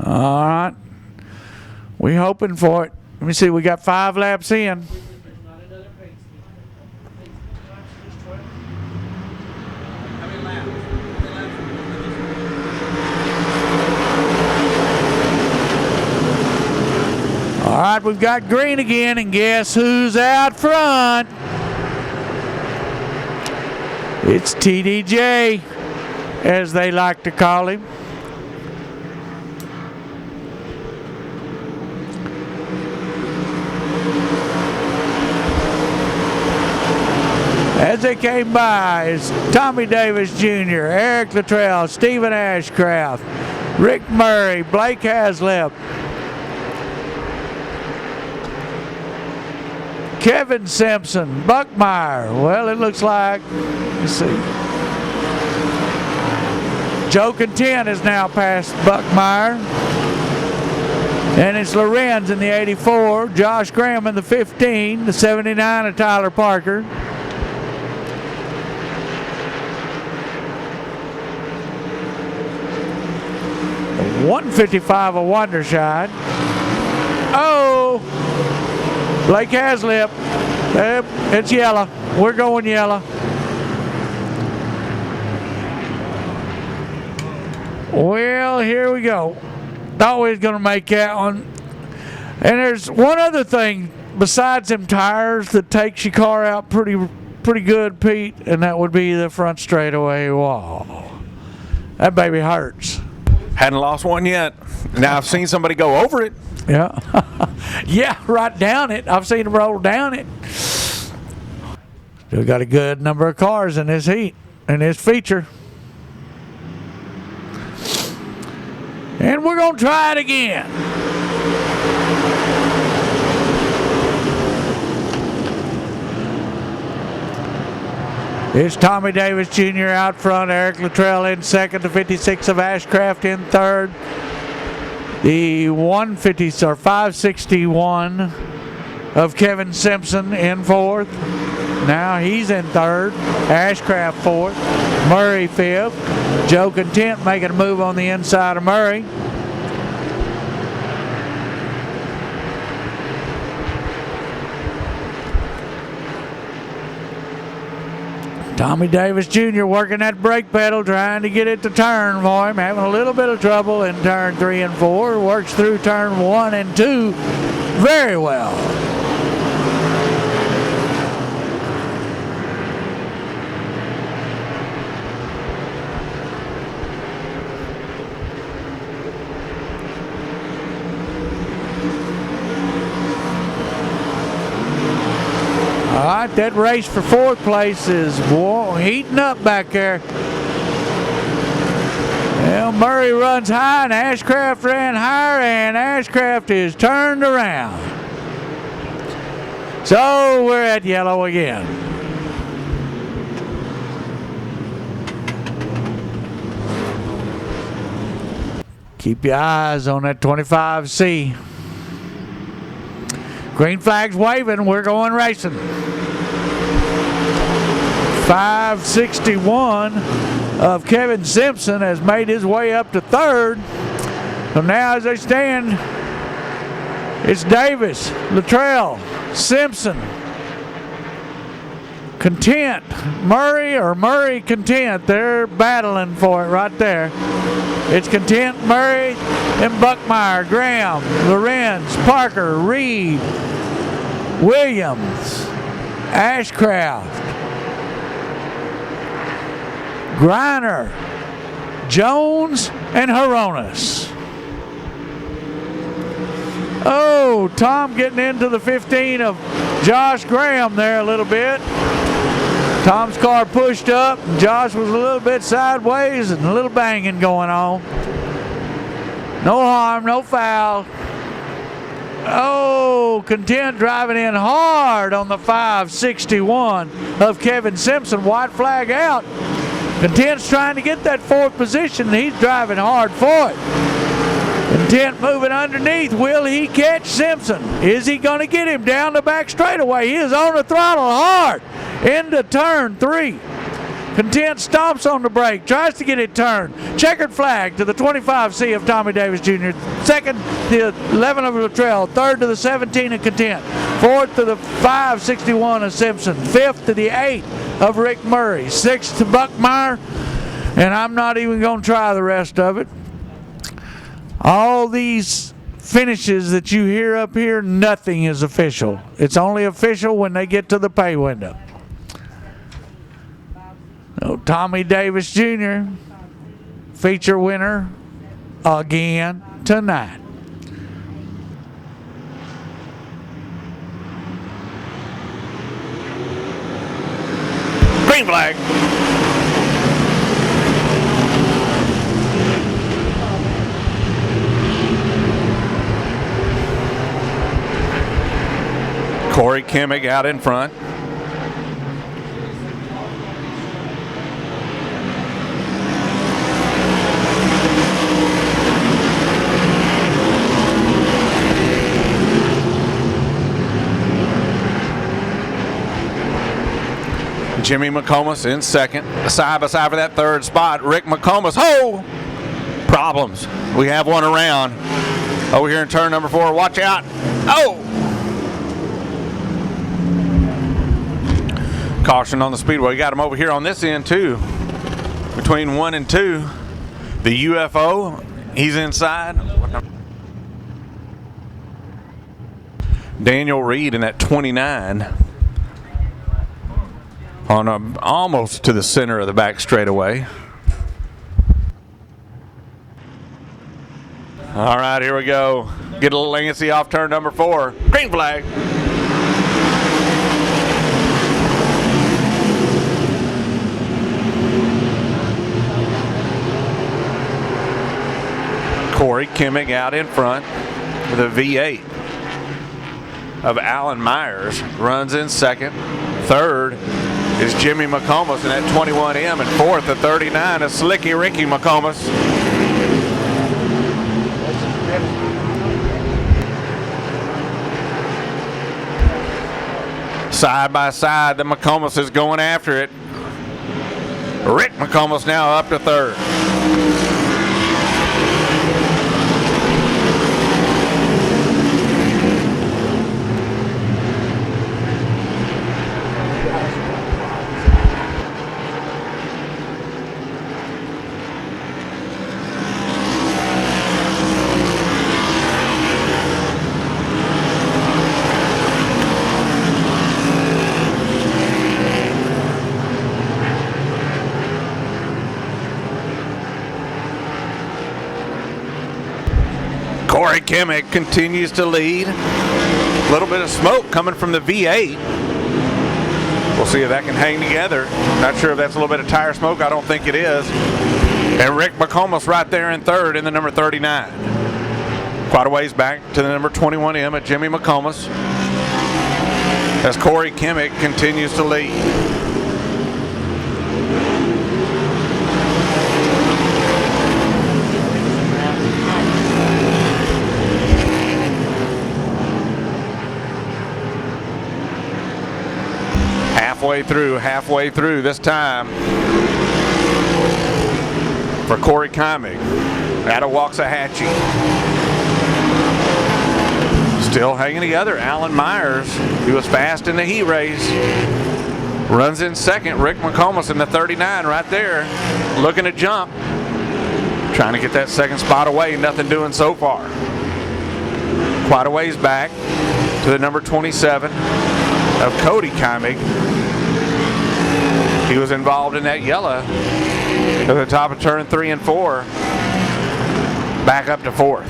All right. We hoping for it. Let me see. We got 5 laps in. All right, we've got green again, and guess who's out front? It's TDJ, as they like to call him. As they came by, it's Tommy Davis Jr., Eric Luttrell, Stephen Ashcraft, Rick Murray, Blake Haslip, Kevin Simpson, Buckmeyer. Well, it looks like, let's see, Joe Content is now past Buckmeyer. And it's Lorenz in the 84, Josh Graham in the 15, the 79 of Tyler Parker. 155 of Wondershine. Oh! Blake Haslip. Yep, it's yellow. We're going yellow. Well, here we go. Thought we was going to make that one. And there's one other thing besides them tires that takes your car out pretty good, Pete, and that would be the front straightaway wall. That baby hurts. Hadn't lost one yet. Now I've seen somebody go over it. Yeah. Yeah, right down it. I've seen them roll down it. Still got a good number of cars in this heat, in this feature. And we're going to try it again. It's Tommy Davis Jr. out front, Eric Luttrell in second, the 56 of Ashcraft in third, the 150 or 561 of Kevin Simpson in fourth. Now he's in third, Ashcraft fourth, Murray fifth, Joe Content making a move on the inside of Murray. Tommy Davis Jr. working that brake pedal, trying to get it to turn for him, having a little bit of trouble in turn 3 and 4. Works through turn 1 and 2 very well. All right, that race for 4th place is heating up back there. Well, Murray runs high and Ashcraft ran higher, and Ashcraft is turned around. So we're at yellow again. Keep your eyes on that 25C. Green flag's waving, we're going racing. 561 of Kevin Simpson has made his way up to third. So now as they stand, it's Davis, Luttrell, Simpson, Content, Murray, or Murray Content. They're battling for it right there. It's Content, Murray, and Buckmeyer, Graham, Lorenz, Parker, Reed, Williams, Ashcraft, Griner, Jones, and Horonis. Oh, Tom getting into the 15 of Josh Graham there a little bit. Tom's car pushed up, and Josh was a little bit sideways and a little banging going on. No harm, no foul. Oh, Content driving in hard on the 561 of Kevin Simpson. White flag out. Content's trying to get that fourth position, and he's driving hard for it. Content moving underneath. Will he catch Simpson? Is he going to get him down the back straightaway? He is on the throttle hard into turn 3. Content stomps on the brake, tries to get it turned. Checkered flag to the 25C of Tommy Davis Jr. Second, the 11 of Luttrell. Third to the 17 of Content. Fourth to the 561 of Simpson. Fifth to the 8 of Rick Murray. Sixth to Buckmeyer. And I'm not even going to try the rest of it. All these finishes that you hear up here, nothing is official. It's only official when they get to the pay window. So Tommy Davis Jr., feature winner again tonight. Green flag. Corey Kimmig out in front. Jimmy McComas in second. Side by side for that third spot. Rick McComas. Oh! Problems. We have one around. Over here in turn number 4. Watch out. Oh! Caution on the Speedway. Got him over here on this end too. Between 1 and 2. The UFO. He's inside. Daniel Reed in that 29. On almost to the center of the back straightaway. All right, here we go. Get a little leniency off turn number 4. Green flag. Corey Kimmig out in front with a V8 of Alan Myers. Runs in second. Third is Jimmy McComas in that 21M, and fourth, the 39, is Slicky Ricky McComas. Side by side, the McComas is going after it. Rick McComas now up to third. Corey Kimmig continues to lead. A little bit of smoke coming from the V8. We'll see if that can hang together. Not sure if that's a little bit of tire smoke. I don't think it is. And Rick McComas right there in third in the number 39. Quite a ways back to the number 21M at Jimmy McComas, as Corey Kimmig continues to lead. Halfway through this time for Corey Kimmig. out of Waxahachie. Still hanging together, Alan Myers. He was fast in the heat race. Runs in second. Rick McComas in the 39 right there, looking to jump. Trying to get that second spot away. Nothing doing so far. Quite a ways back to the number 27 of Cody Kimmig. He was involved in that yellow at the top of turn 3 and 4. Back up to 4th.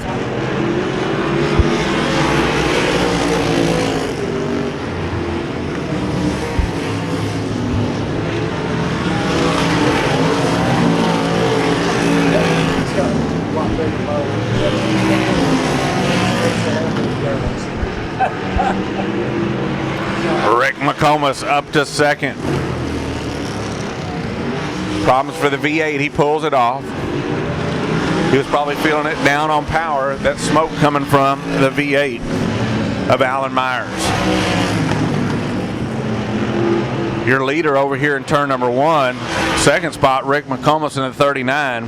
Rick McComas up to second. Problems for the V8, he pulls it off. He was probably feeling it down on power, that smoke coming from the V8 of Alan Myers. Your leader over here in turn number 1, second spot, Rick McComas in the 39.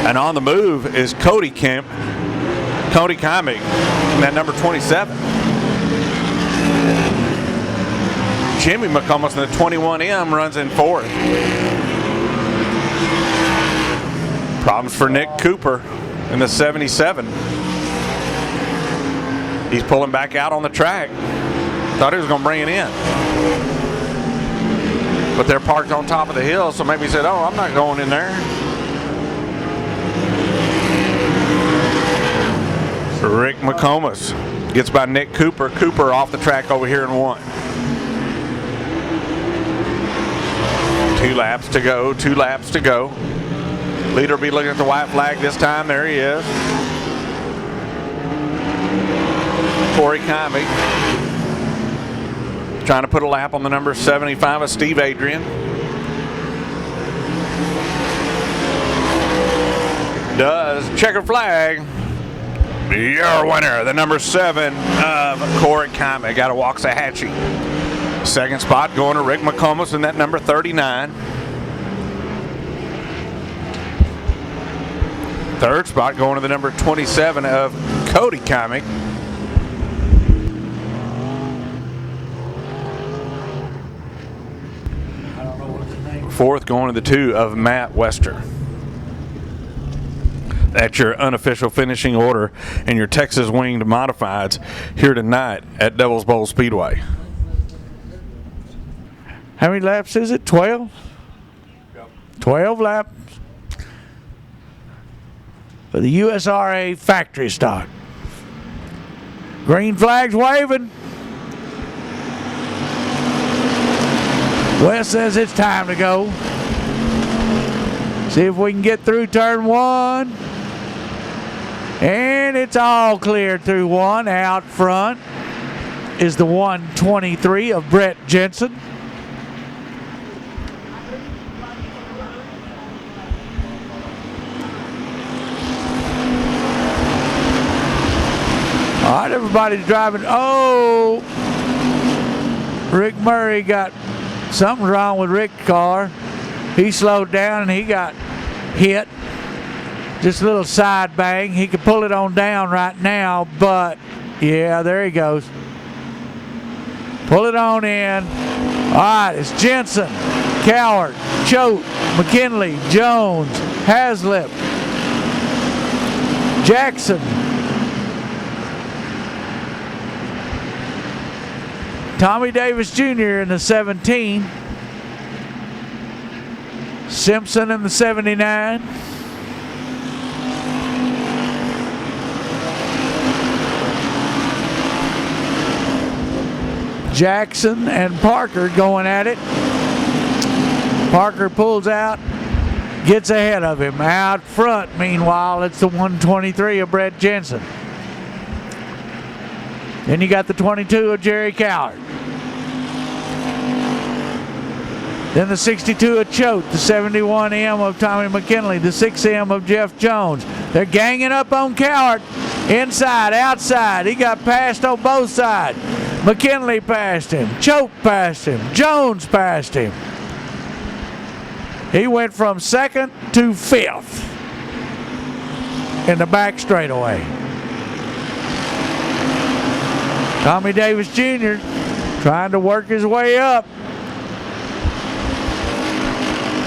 And on the move is Cody Kimmig, that number 27. Jimmy McComas in the 21M runs in 4th. Problems for Nick Cooper in the 77. He's pulling back out on the track. Thought he was going to bring it in. But they're parked on top of the hill, so maybe he said, oh, I'm not going in there. Rick McComas gets by Nick Cooper. Cooper off the track over here in 1. 2 laps to go, 2 laps to go. Leader will be looking at the white flag this time. There he is. Corey Kimmig trying to put a lap on the number 75 of Steve Adrian. Does. Checker flag. Your winner, the number 7 of Corey Kimmig out of Waxahachie. Second spot going to Rick McComas in that number 39. Third spot going to the number 27 of Cody Kimmig. Fourth going to the 2 of Matt Wester. That's your unofficial finishing order and your Texas Winged Modifieds here tonight at Devil's Bowl Speedway. How many laps is it? 12? 12 laps for the USRA factory stock. Green flags waving. Wes says it's time to go. See if we can get through turn 1. And it's all clear through 1. Out front is the 123 of Brett Jensen. All right, everybody's driving. Oh, Rick Murray got something wrong with Rick's car. He slowed down and he got hit. Just a little side bang. He could pull it on down right now, but yeah, there he goes. Pull it on in. All right, it's Jensen, Coward, Choate, McKinley, Jones, Haslip, Jackson, Tommy Davis Jr. in the 17. Simpson in the 79. Jackson and Parker going at it. Parker pulls out, gets ahead of him. Out front, meanwhile, it's the 123 of Brett Jensen. Then you got the 22 of Jerry Coward. Then the 62 of Choate, the 71M of Tommy McKinley, the 6M of Jeff Jones. They're ganging up on Coward. Inside, outside. He got passed on both sides. McKinley passed him. Choate passed him. Jones passed him. He went from second to fifth. in the back straightaway. Tommy Davis Jr. trying to work his way up.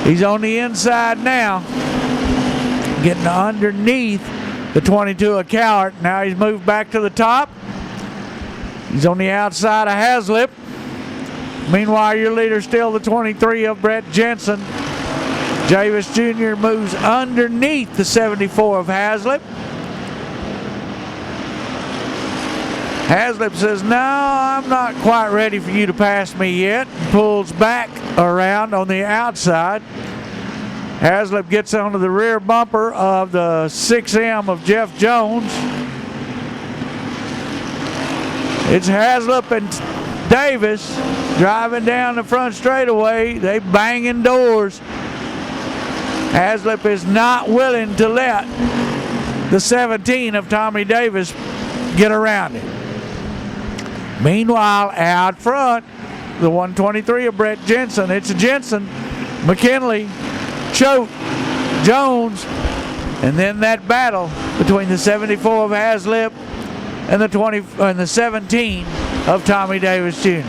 He's on the inside now, getting underneath the 22 of Cowart. Now he's moved back to the top. He's on the outside of Haslip. Meanwhile, your leader still the 23 of Brett Jensen. Davis Jr. moves underneath the 74 of Haslip. Haslip says, no, I'm not quite ready for you to pass me yet. Pulls back around on the outside. Haslip gets onto the rear bumper of the 6M of Jeff Jones. It's Haslip and Davis driving down the front straightaway. They banging doors. Haslip is not willing to let the 17 of Tommy Davis get around him. Meanwhile, out front, the 123 of Brett Jensen. It's Jensen, McKinley, Choate, Jones, and then that battle between the 74 of Haslip and the 17 of Tommy Davis Jr.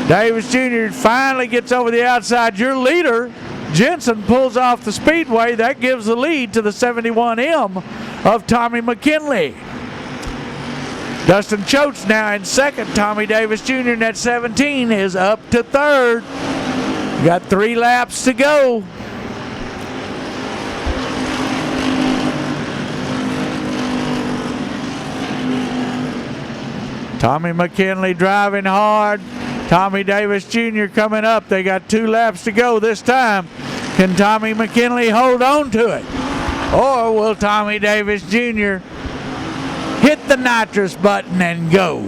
Davis Jr. finally gets over the outside. Your leader, Jensen, pulls off the Speedway. That gives the lead to the 71M of Tommy McKinley. Dustin Choate's now in second. Tommy Davis Jr. in that 17 is up to third. Got 3 laps to go. Tommy McKinley driving hard. Tommy Davis Jr. coming up. They got 2 laps to go this time. Can Tommy McKinley hold on to it? Or will Tommy Davis Jr. hit the nitrous button and go?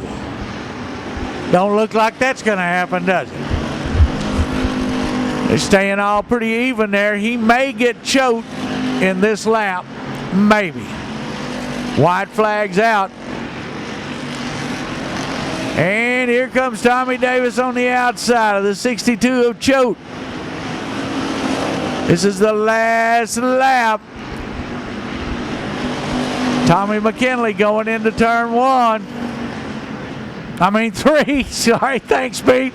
Don't look like that's going to happen, does it? They're staying all pretty even there. He may get Choate in this lap. Maybe. White flag's out. And here comes Tommy Davis on the outside of the 62 of Choate. This is the last lap. Tommy McKinley going into turn 3. Sorry, thanks, Pete.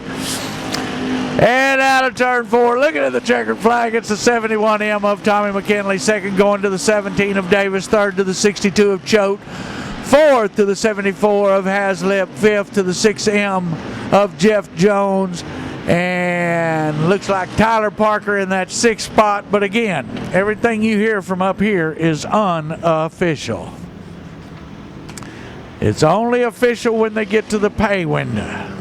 And out of turn 4, looking at the checkered flag, it's the 71M of Tommy McKinley. Second going to the 17 of Davis. Third to the 62 of Choate. Fourth to the 74 of Haslip. Fifth to the 6M of Jeff Jones. And looks like Tyler Parker in that 6th spot. But again, everything you hear from up here is unofficial. It's only official when they get to the pay window.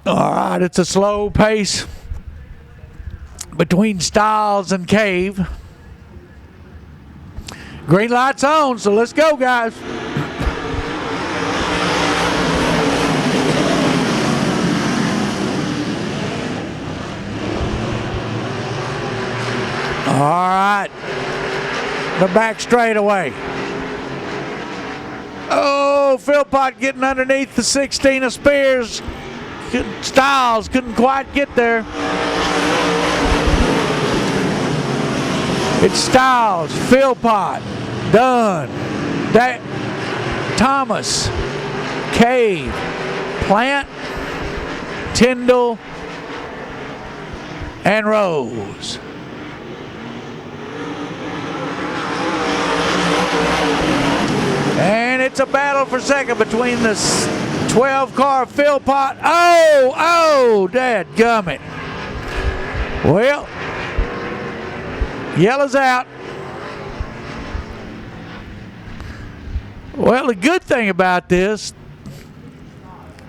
All right, it's a slow pace between Stiles and Cave. Green light's on, so let's go, guys. All right, the back straightaway. Oh, Philpott getting underneath the 16 of Spears. Stiles couldn't quite get there. It's Stiles, Philpott, Dunn, Thomas, Cave, Plant, Tyndall, and Rose. And it's a battle for second between the 12 car Philpott. Oh, dadgummit. Well, yellow's out. Well, the good thing about this,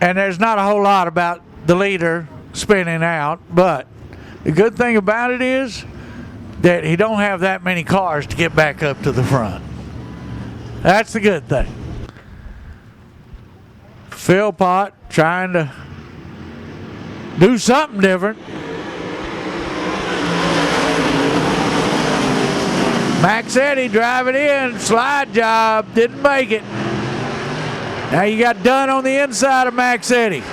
and there's not a whole lot about the leader spinning out, but the good thing about it is that he don't have that many cars to get back up to the front. That's the good thing. Philpott trying to do something different. Max Eddy driving in, slide job, didn't make it. Now you got Dunn on the inside of Max Eddy.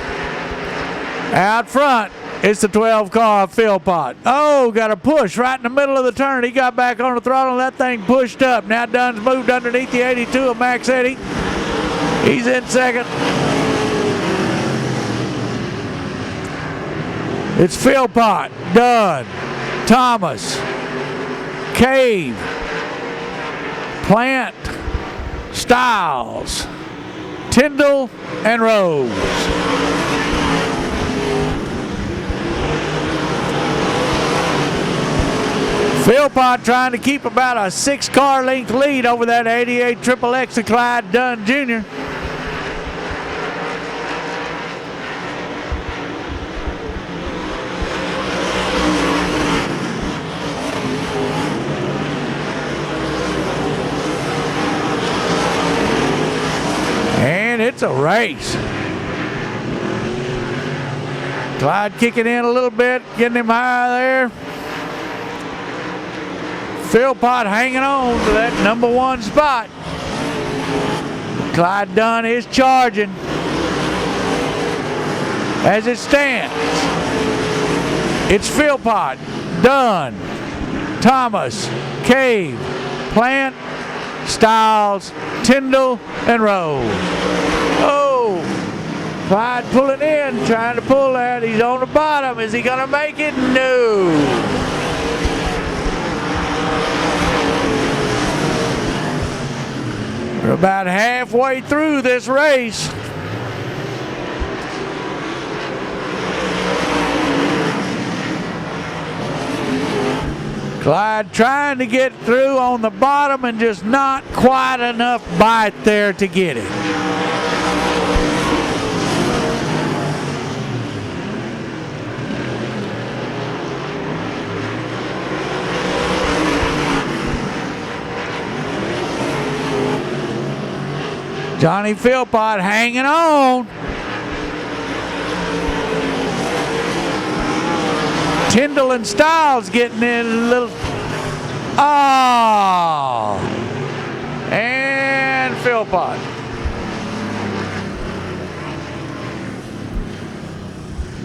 Out front, It's the 12 car, Philpott. Oh, got a push right in the middle of the turn. He got back on the throttle and that thing pushed up. Now Dunn's moved underneath the 82 of Max Eddy. He's in second. It's Philpott, Dunn, Thomas, Cave, Plant, Stiles, Tyndall, and Rose. Philpott trying to keep about a 6-car length lead over that 88 XXX of Clyde Dunn Jr. And it's a race. Clyde kicking in a little bit, getting him high there. Philpott hanging on to that number 1 spot. Clyde Dunn is charging. As it stands, it's Philpott, Dunn, Thomas, Cave, Plant, Stiles, Tyndall, and Rose. Oh, Clyde pulling in, trying to pull that. He's on the bottom. Is he going to make it? No. We're about halfway through this race. Clyde trying to get through on the bottom and just not quite enough bite there to get it. Johnny Philpott hanging on. Tyndall and Stiles getting in a little. Oh! And Philpott.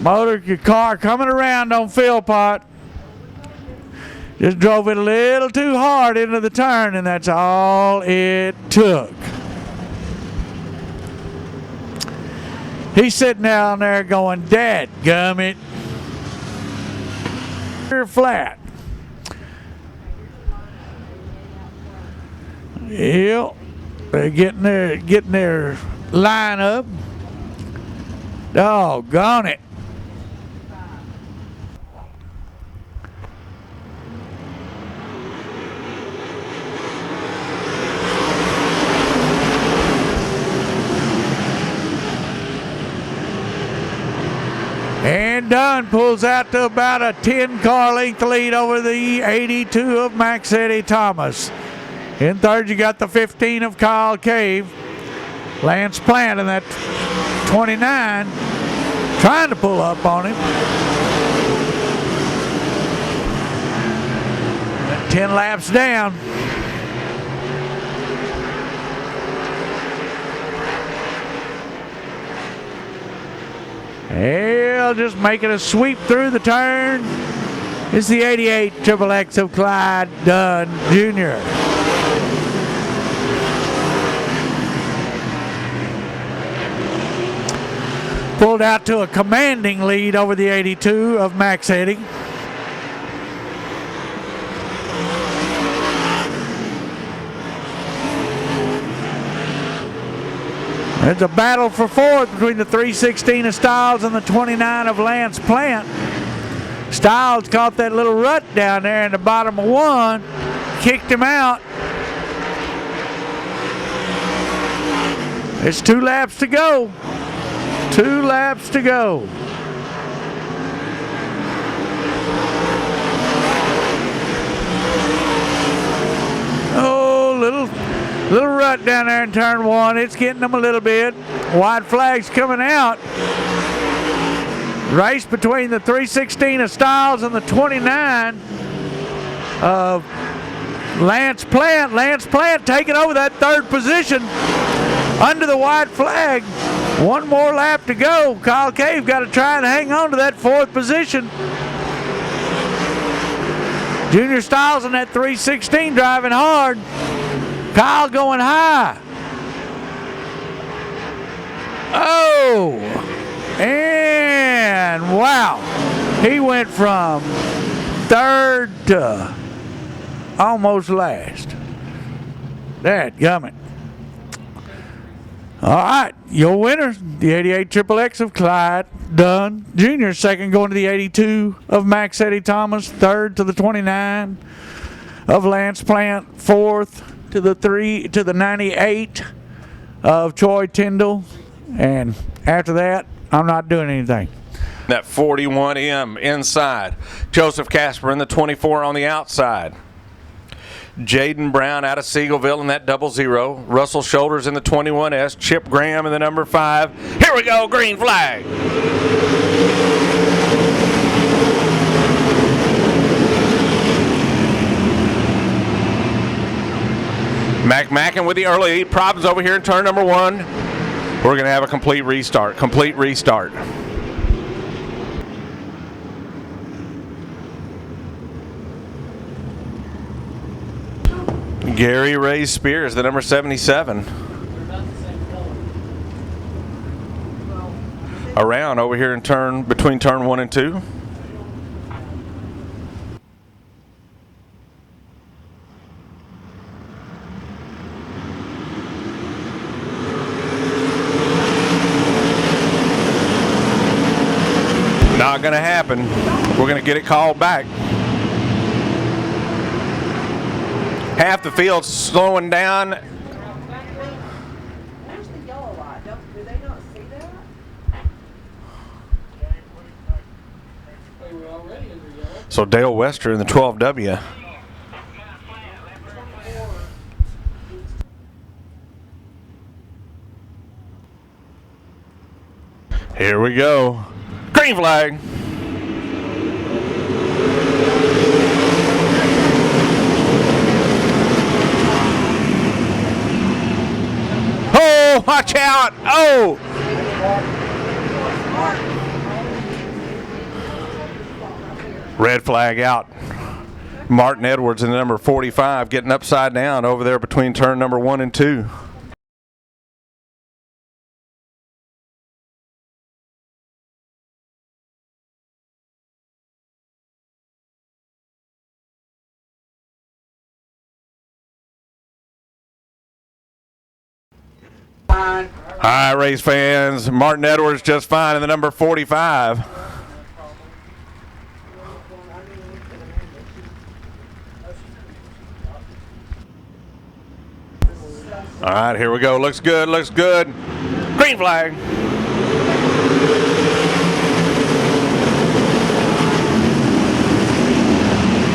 Motor car coming around on Philpott. Just drove it a little too hard into the turn, and that's all it took. He's sitting down there going, "Dadgummit." Flat. Yep. They're getting their line up. Doggone it. And Dunn pulls out to about a 10-car length lead over the 82 of Max Eddy Thomas. In third, you got the 15 of Kyle Cave. Lance Plant in that 29, trying to pull up on him. 10 laps down. Hell, just making a sweep through the turn. It's the 88 XXX of Clyde Dunn Jr. Pulled out to a commanding lead over the 82 of Max Eddy. There's a battle for fourth between the 316 of Stiles and the 29 of Lance Plant. Stiles caught that little rut down there in the bottom of one, kicked him out. It's 2 laps to go. 2 laps to go. Oh, little rut down there in turn 1. It's getting them a little bit. White flags coming out. Race between the 316 of Stiles and the 29 of Lance Plant. Lance Plant taking over that third position under the white flag. One more lap to go. Kyle Cave got to try and hang on to that 4th position. Junior Styles in that 316 driving hard. Kyle going high. Oh, and wow, he went from 3rd to almost last. Dadgummit. All right, your winner, the 88 XXX of Clyde Dunn Jr., 2nd going to the 82 of Max Eddie Thomas, 3rd to the 29 of Lance Plant, 4th to the 98 of Troy Tyndall, and after that, I'm not doing anything. That 41M inside. Joseph Casper in the 24 on the outside. Jaden Brown out of Seagoville in that 00. Russell Shoulders in the 21S. Chip Graham in the number 5. Here we go, green flag. Mac Mackin with the early lead. Problems over here in turn number 1. We're going to have a complete restart. Gary Ray Spears, the number 77. Around over here in between turn 1 and 2. Not going to happen. We're going to get it called back. Half the field's slowing down. Where's the yellow light? Do they not see that? They were already in the yellow. So Dale Wester in the 12W. Here we go. Green flag. Oh, watch out. Oh. Red flag out. Martin Edwards in the number 45 getting upside down over there between turn number 1 and 2. All right, race fans, Martin Edwards just fine in the number 45. All right, here we go. Looks good, looks good. Green flag.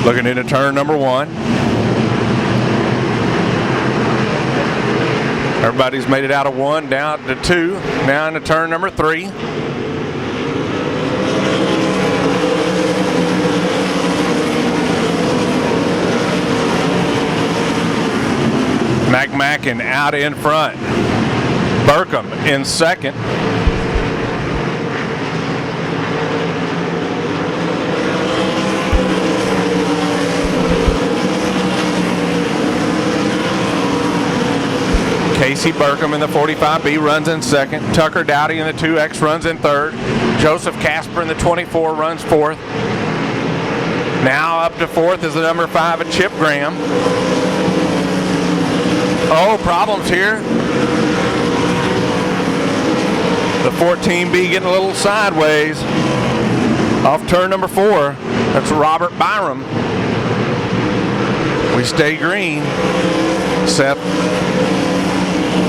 Looking into turn number 1. Everybody's made it out of 1, down to 2, now into turn number 3. McMackin out in front. Burkham in second. Casey Burkham in the 45B runs in second. Tucker Dowdy in the 2X runs in third. Joseph Casper in the 24 runs fourth. Now up to fourth is the number 5 at Chip Graham. Oh, problems here. The 14B getting a little sideways. Off turn number 4. That's Robert Byram. We stay green. Seth.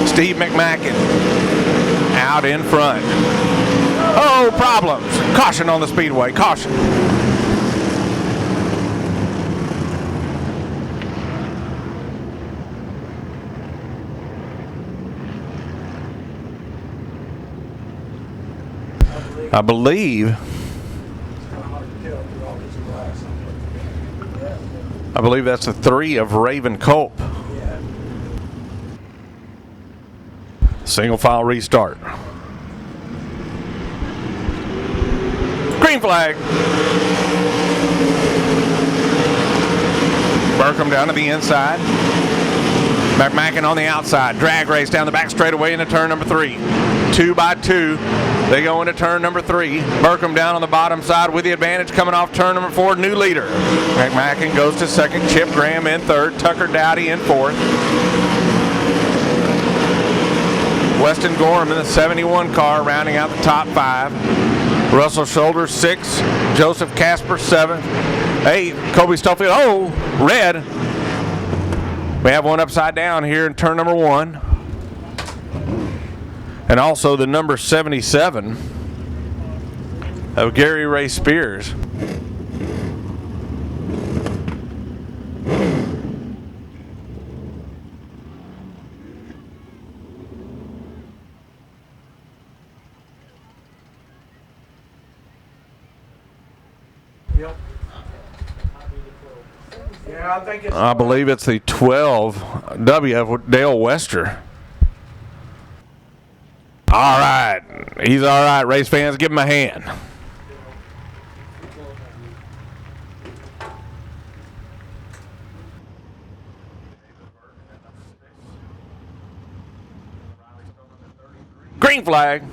Steve McMackin out in front. Oh, problems. Caution on the Speedway. Caution. I believe that's the 3 of Raven Culp. Single file restart. Green flag. Burkham down to the inside. McMacken on the outside. Drag race down the back straightaway into turn number 3. 2 by 2. They go into turn number 3. Burkham down on the bottom side with the advantage coming off turn number 4. New leader. McMacken goes to second. Chip Graham in third. Tucker Dowdy in fourth. Weston Gorham in the 71 car rounding out the top 5. Russell Shoulders 6. Joseph Casper 7th. 8th. Kobe Stufffield. Oh, red. We have one upside down here in turn number 1. And also the number 77 of Gary Ray Spears. Yeah, I think it's. I believe it's the 12W of Dale Wester. All right. He's all right. Race fans, give him a hand. Green flag.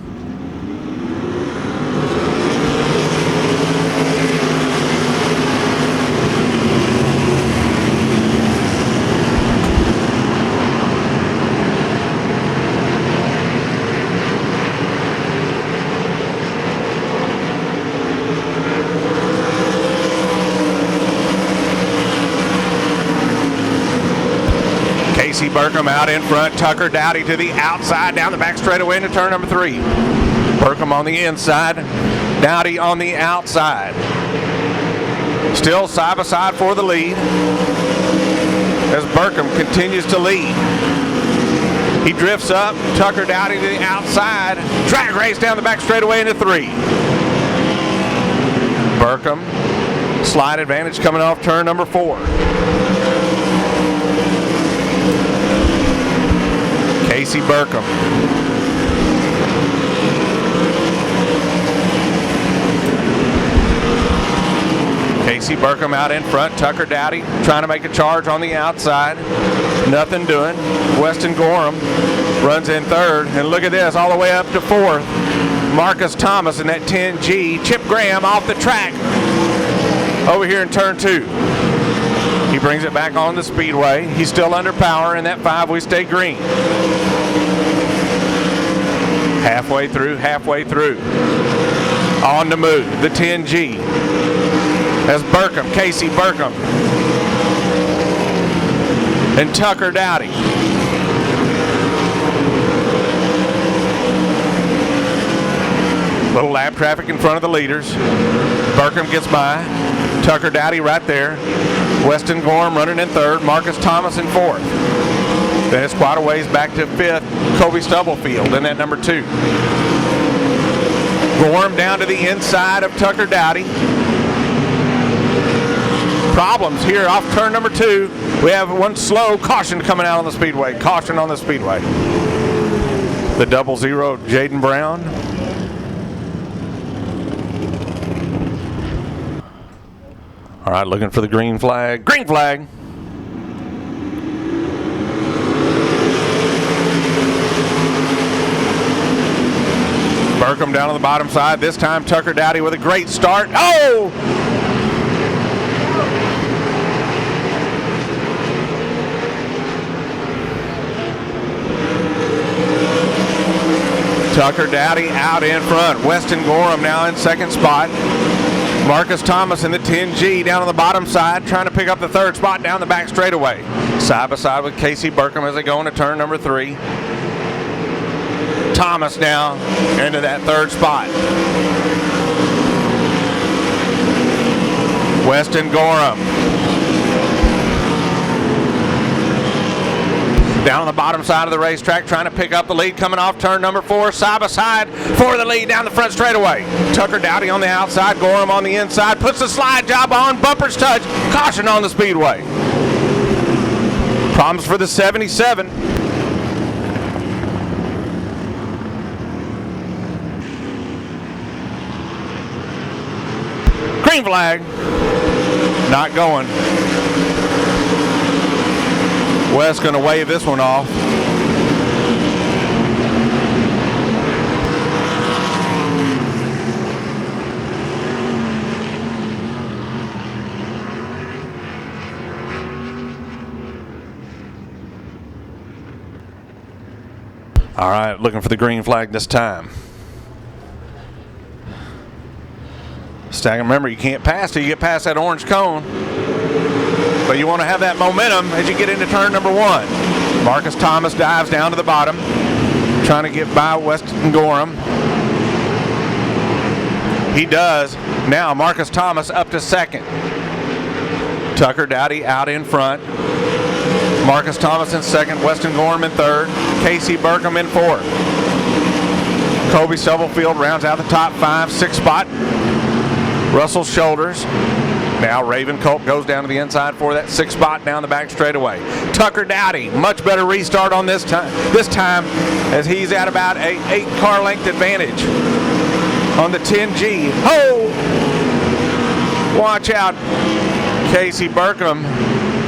Casey Burkham out in front. Tucker Dowdy to the outside down the back straightaway into turn number 3. Burkham on the inside. Dowdy on the outside. Still side by side for the lead as Burkham continues to lead. He drifts up. Tucker Dowdy to the outside. Drag race down the back straightaway into 3. Burkham. Slide advantage coming off turn number 4. Casey Burkham. Casey Burkham out in front. Tucker Dowdy trying to make a charge on the outside. Nothing doing. Weston Gorham runs in third. And look at this, all the way up to 4th. Marcus Thomas in that 10G. Chip Graham off the track over here in turn 2. He brings it back on the Speedway. He's still under power in that 5. We stay green. Halfway through. On the move, the 10G. As Burkham, Casey Burkham, and Tucker Dowdy. Little lap traffic in front of the leaders. Burkham gets by. Tucker Dowdy right there. Weston Gorham running in 3rd. Marcus Thomas in 4th. Then it's quite a ways back to 5th. Kobe Stubblefield in that number 2. Gorham down to the inside of Tucker Dowdy. Problems here off turn number 2. We have one slow caution coming out on the Speedway. Caution on the Speedway. The 00 Jaden Brown. All right, looking for the green flag. Green flag. Burkham down on the bottom side. This time Tucker Dowdy with a great start. Oh! Tucker Dowdy out in front. Weston Gorham now in 2nd spot. Marcus Thomas in the 10G down on the bottom side, trying to pick up the 3rd spot down the back straightaway. Side by side with Casey Burkham as they go into turn number 3. Thomas now into that 3rd spot. Weston Gorham. Down on the bottom side of the racetrack, trying to pick up the lead, coming off turn number 4, side by side for the lead down the front straightaway. Tucker Dowdy on the outside, Gorham on the inside, puts the slide job on, bumpers touch, caution on the Speedway. Problems for the 77. Green flag. Not going. Wes going to wave this one off. All right, looking for the green flag this time. Staggering, remember, you can't pass till you get past that orange cone. But you want to have that momentum as you get into turn number 1. Marcus Thomas dives down to the bottom, trying to get by Weston Gorham. He does. Now Marcus Thomas up to second. Tucker Dowdy out in front. Marcus Thomas in second, Weston Gorham in third, Casey Burkham in fourth. Kobe Stubblefield rounds out the top 5, 6th spot. Russell's shoulders. Now Raven Culp goes down to the inside for that 6th spot down the back straightaway. Tucker Dowdy, much better restart on this time as he's at about a 8-car length advantage on the 10G. Oh! Watch out. Casey Burkham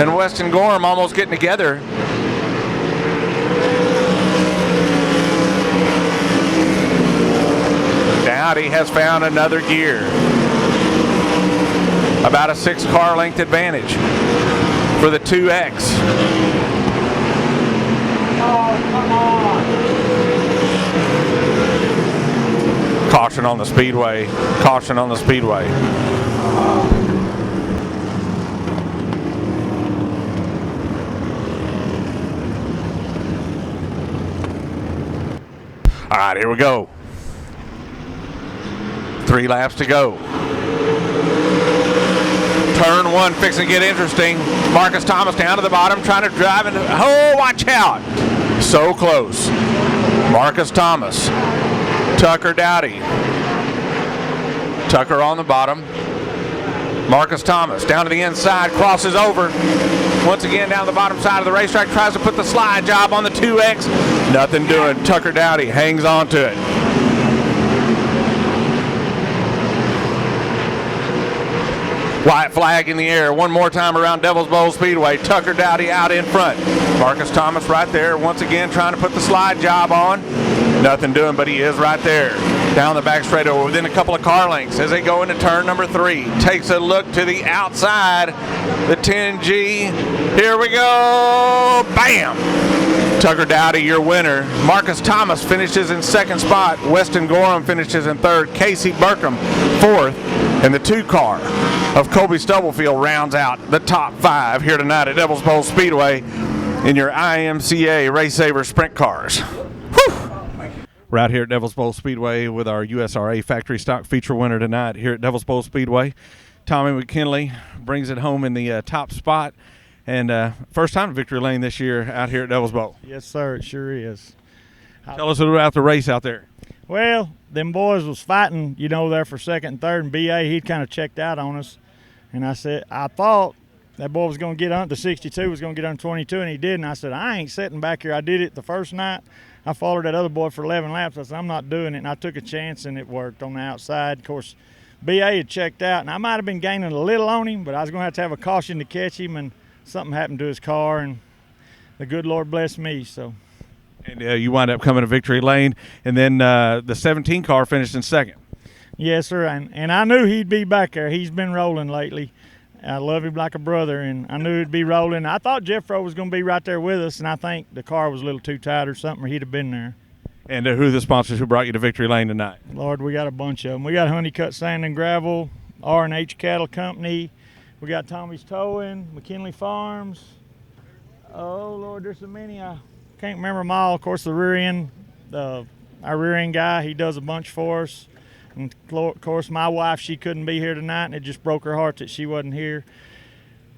and Weston Gorham almost getting together. Dowdy has found another gear. About a 6-car length advantage for the 2X. Oh, come on. Caution on the Speedway. Caution on the Speedway. All right, here we go. 3 laps to go. Turn 1 fixing to get interesting. Marcus Thomas down to the bottom trying to drive into. Oh, watch out. So close. Marcus Thomas. Tucker Dowdy. Tucker on the bottom. Marcus Thomas down to the inside, crosses over. Once again down the bottom side of the racetrack, tries to put the slide job on the 2X. Nothing doing. Tucker Dowdy hangs on to it. White flag in the air. One more time around Devil's Bowl Speedway. Tucker Dowdy out in front. Marcus Thomas right there once again trying to put the slide job on. Nothing doing, but he is right there. Down the back straightaway within a couple of car lengths as they go into turn number 3. Takes a look to the outside. The 10G. Here we go. Bam! Tucker Dowdy, your winner. Marcus Thomas finishes in 2nd spot. Weston Gorham finishes in 3rd. Casey Burkham 4th. And the 2-car of Kobe Stubblefield rounds out the top 5 here tonight at Devil's Bowl Speedway in your IMCA Race Saver Sprint cars. Whew. Right here at Devil's Bowl Speedway with our USRA factory stock feature winner tonight here at Devil's Bowl Speedway. Tommy McKinley brings it home in the top spot. And first time in victory lane this year out here at Devil's Bowl. Yes, sir, it sure is. Tell us about the race out there. Well, them boys was fighting, there for 2nd and 3rd, and B.A., he'd kind of checked out on us. And I thought that boy was going to get on, the 62 was going to get on 22, and he did. And I said, I ain't sitting back here. I did it the first night. I followed that other boy for 11 laps. I said, I'm not doing it. And I took a chance, and it worked on the outside. Of course, B.A. had checked out, and I might have been gaining a little on him, but I was going to have a caution to catch him, and something happened to his car, and the good Lord blessed me. So. And you wind up coming to victory lane, and then the 17 car finished in 2nd. Yes, sir, and I knew he'd be back there. He's been rolling lately. I love him like a brother, and I knew he'd be rolling. I thought Jeffro was going to be right there with us, and I think the car was a little too tight or something, or he'd have been there. And who are the sponsors who brought you to victory lane tonight? Lord, we got a bunch of them. We got Honeycutt Sand and Gravel, R&H Cattle Company. We got Tommy's Towing, McKinley Farms. Oh, Lord, there's so many. I can't remember them all. Of course, the rear end, our rear end guy, he does a bunch for us. And of course, my wife, she couldn't be here tonight, and it just broke her heart that she wasn't here.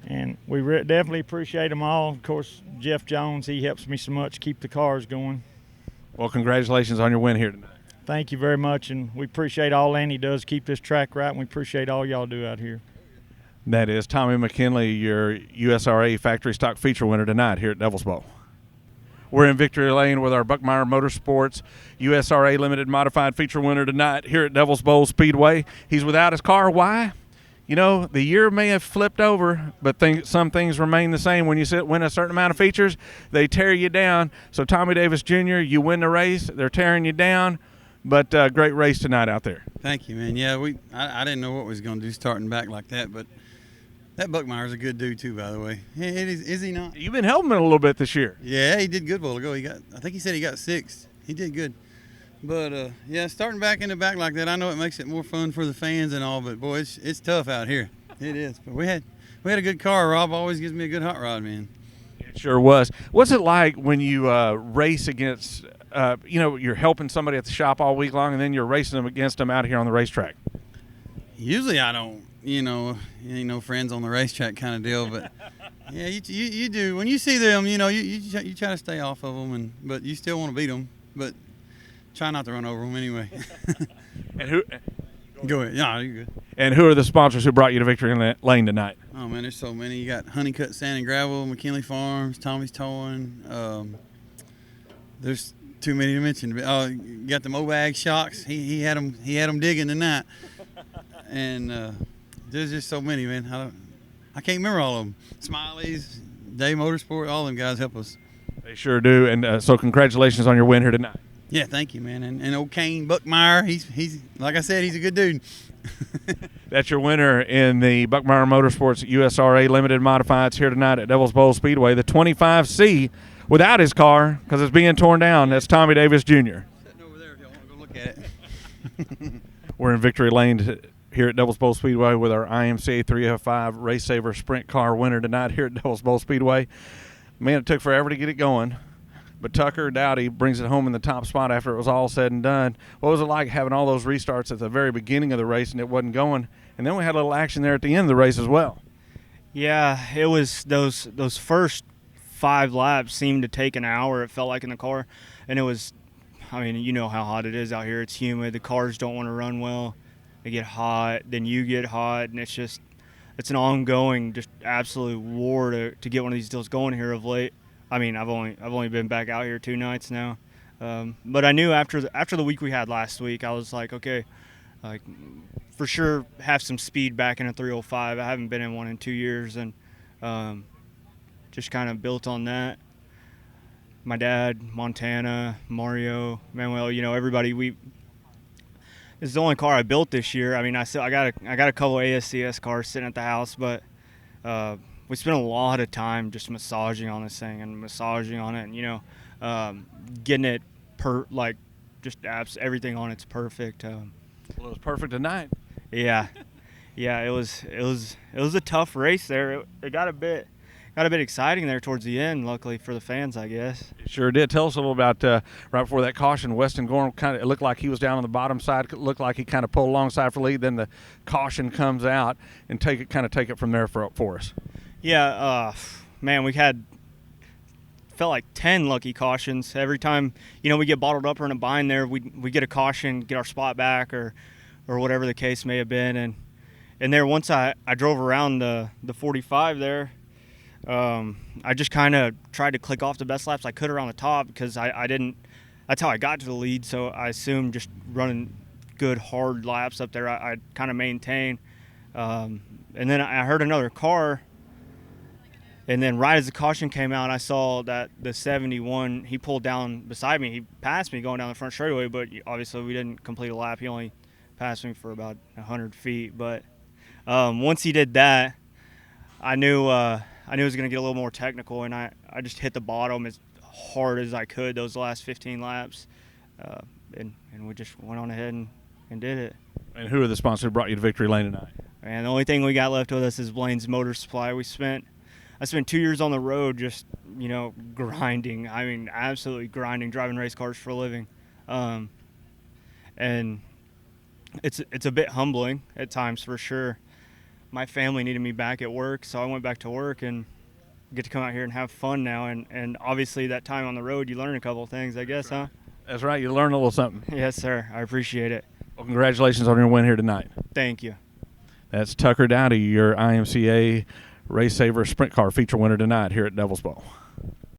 And we definitely appreciate them all. Of course, Jeff Jones, he helps me so much keep the cars going. Well, congratulations on your win here tonight. Thank you very much, and we appreciate all Andy does keep this track right, and we appreciate all y'all do out here. That is Tommy McKinley, your USRA factory stock feature winner tonight here at Devil's Bowl. We're in victory lane with our Buckmeyer Motorsports USRA Limited Modified feature winner tonight here at Devil's Bowl Speedway. He's without his car. Why? you know, the year may have flipped over, but some things remain the same. When you win a certain amount of features, they tear you down. So Tommy Davis Jr., you win the race, they're tearing you down, but great race tonight out there. Thank you, man. Yeah, I didn't know what we was going to do starting back like that, but that Buckmeyer's a good dude too, by the way. Is he not? You've been helping him a little bit this year. Yeah, he did good a while ago. I think he said he got 6th. He did good. But yeah, starting back in the back like that, I know it makes it more fun for the fans and all, but boy, it's tough out here. It is. But we had a good car. Rob always gives me a good hot rod, man. It sure was. What's it like when you race against? You're helping somebody at the shop all week long, and then you're racing them against them out here on the racetrack. Usually I don't, ain't no friends on the racetrack kind of deal, but yeah, you do. When you see them, you try to stay off of them, but you still want to beat them, but try not to run over them anyway. And who? Go ahead. Yeah, you're good. And who are the sponsors who brought you to victory lane tonight? Oh man, there's so many. You got Honeycut Sand and Gravel, McKinley Farms, Tommy's Towing. There's too many to mention. You got the Mobag Shocks. He had them digging tonight. And there's just so many, man. I can't remember all of them. Smileys, Day Motorsport, all them guys help us. They sure do. And so congratulations on your win here tonight. Yeah, thank you, man. And old Kane Buckmeyer, he's like I said, he's a good dude. That's your winner in the Buckmeyer Motorsports USRA Limited Modifieds here tonight at Devil's Bowl Speedway. The 25C without his car because it's being torn down. That's Tommy Davis Jr. Sitting over there if y'all want to go look at it. We're in victory lane here at Devil's Bowl Speedway with our IMCA 305 Race Saver Sprint Car winner tonight here at Devil's Bowl Speedway. Man, it took forever to get it going. But Tucker Dowdy brings it home in the top spot after it was all said and done. What was it like having all those restarts at the very beginning of the race and it wasn't going? And then we had a little action there at the end of the race as well. Yeah, it was those first 5 laps seemed to take an hour, it felt like, in the car. And it was, I mean, you know how hot it is out here. It's humid. The cars don't want to run well. They get hot. Then you get hot. And it's an ongoing, just absolute war to get one of these deals going here of late. I mean, I've only been back out here 2 nights now, but I knew after the week we had last week, I was like, okay, like for sure have some speed back in a 305. I haven't been in one in 2 years, and just kind of built on that. My dad, Montana, Mario, Manuel, everybody. This is the only car I built this year. I mean, I got a couple ASCS cars sitting at the house, but. We spent a lot of time just massaging on this thing and massaging on it, and getting it everything on it's perfect. Well, it was perfect tonight. Yeah, it was a tough race there. It got a bit exciting there towards the end. Luckily for the fans, I guess. It sure did. Tell us a little about right before that caution. Weston Gorham it looked like he was down on the bottom side. It looked like he kind of pulled alongside for lead. Then the caution comes out and take it from there for us. Yeah, man, felt like 10 lucky cautions. Every time, we get bottled up or in a bind there, we get a caution, get our spot back or whatever the case may have been. And there, once I drove around the 45 there, I just kind of tried to click off the best laps I could around the top because I didn't – that's how I got to the lead. So I assumed just running good, hard laps up there, I'd kind of maintain. And then I heard another car. And then right as the caution came out, I saw that the 71, he pulled down beside me. He passed me going down the front straightaway, but obviously we didn't complete a lap. He only passed me for about 100 feet. But once he did that, I knew it was going to get a little more technical, and I just hit the bottom as hard as I could those last 15 laps. And we just went on ahead and did it. And who are the sponsors who brought you to victory lane tonight? And the only thing we got left with us is Blaine's Motor Supply. I spent 2 years on the road just, grinding. I mean, absolutely grinding, driving race cars for a living. And it's a bit humbling at times for sure. My family needed me back at work, so I went back to work and get to come out here and have fun now. And obviously that time on the road, you learn a couple of things, I guess, huh? That's right. You learn a little something. Yes, sir. I appreciate it. Well, congratulations on your win here tonight. Thank you. That's Tucker Dowdy, your IMCA Race Saver Sprint Car feature winner tonight here at Devil's Bowl.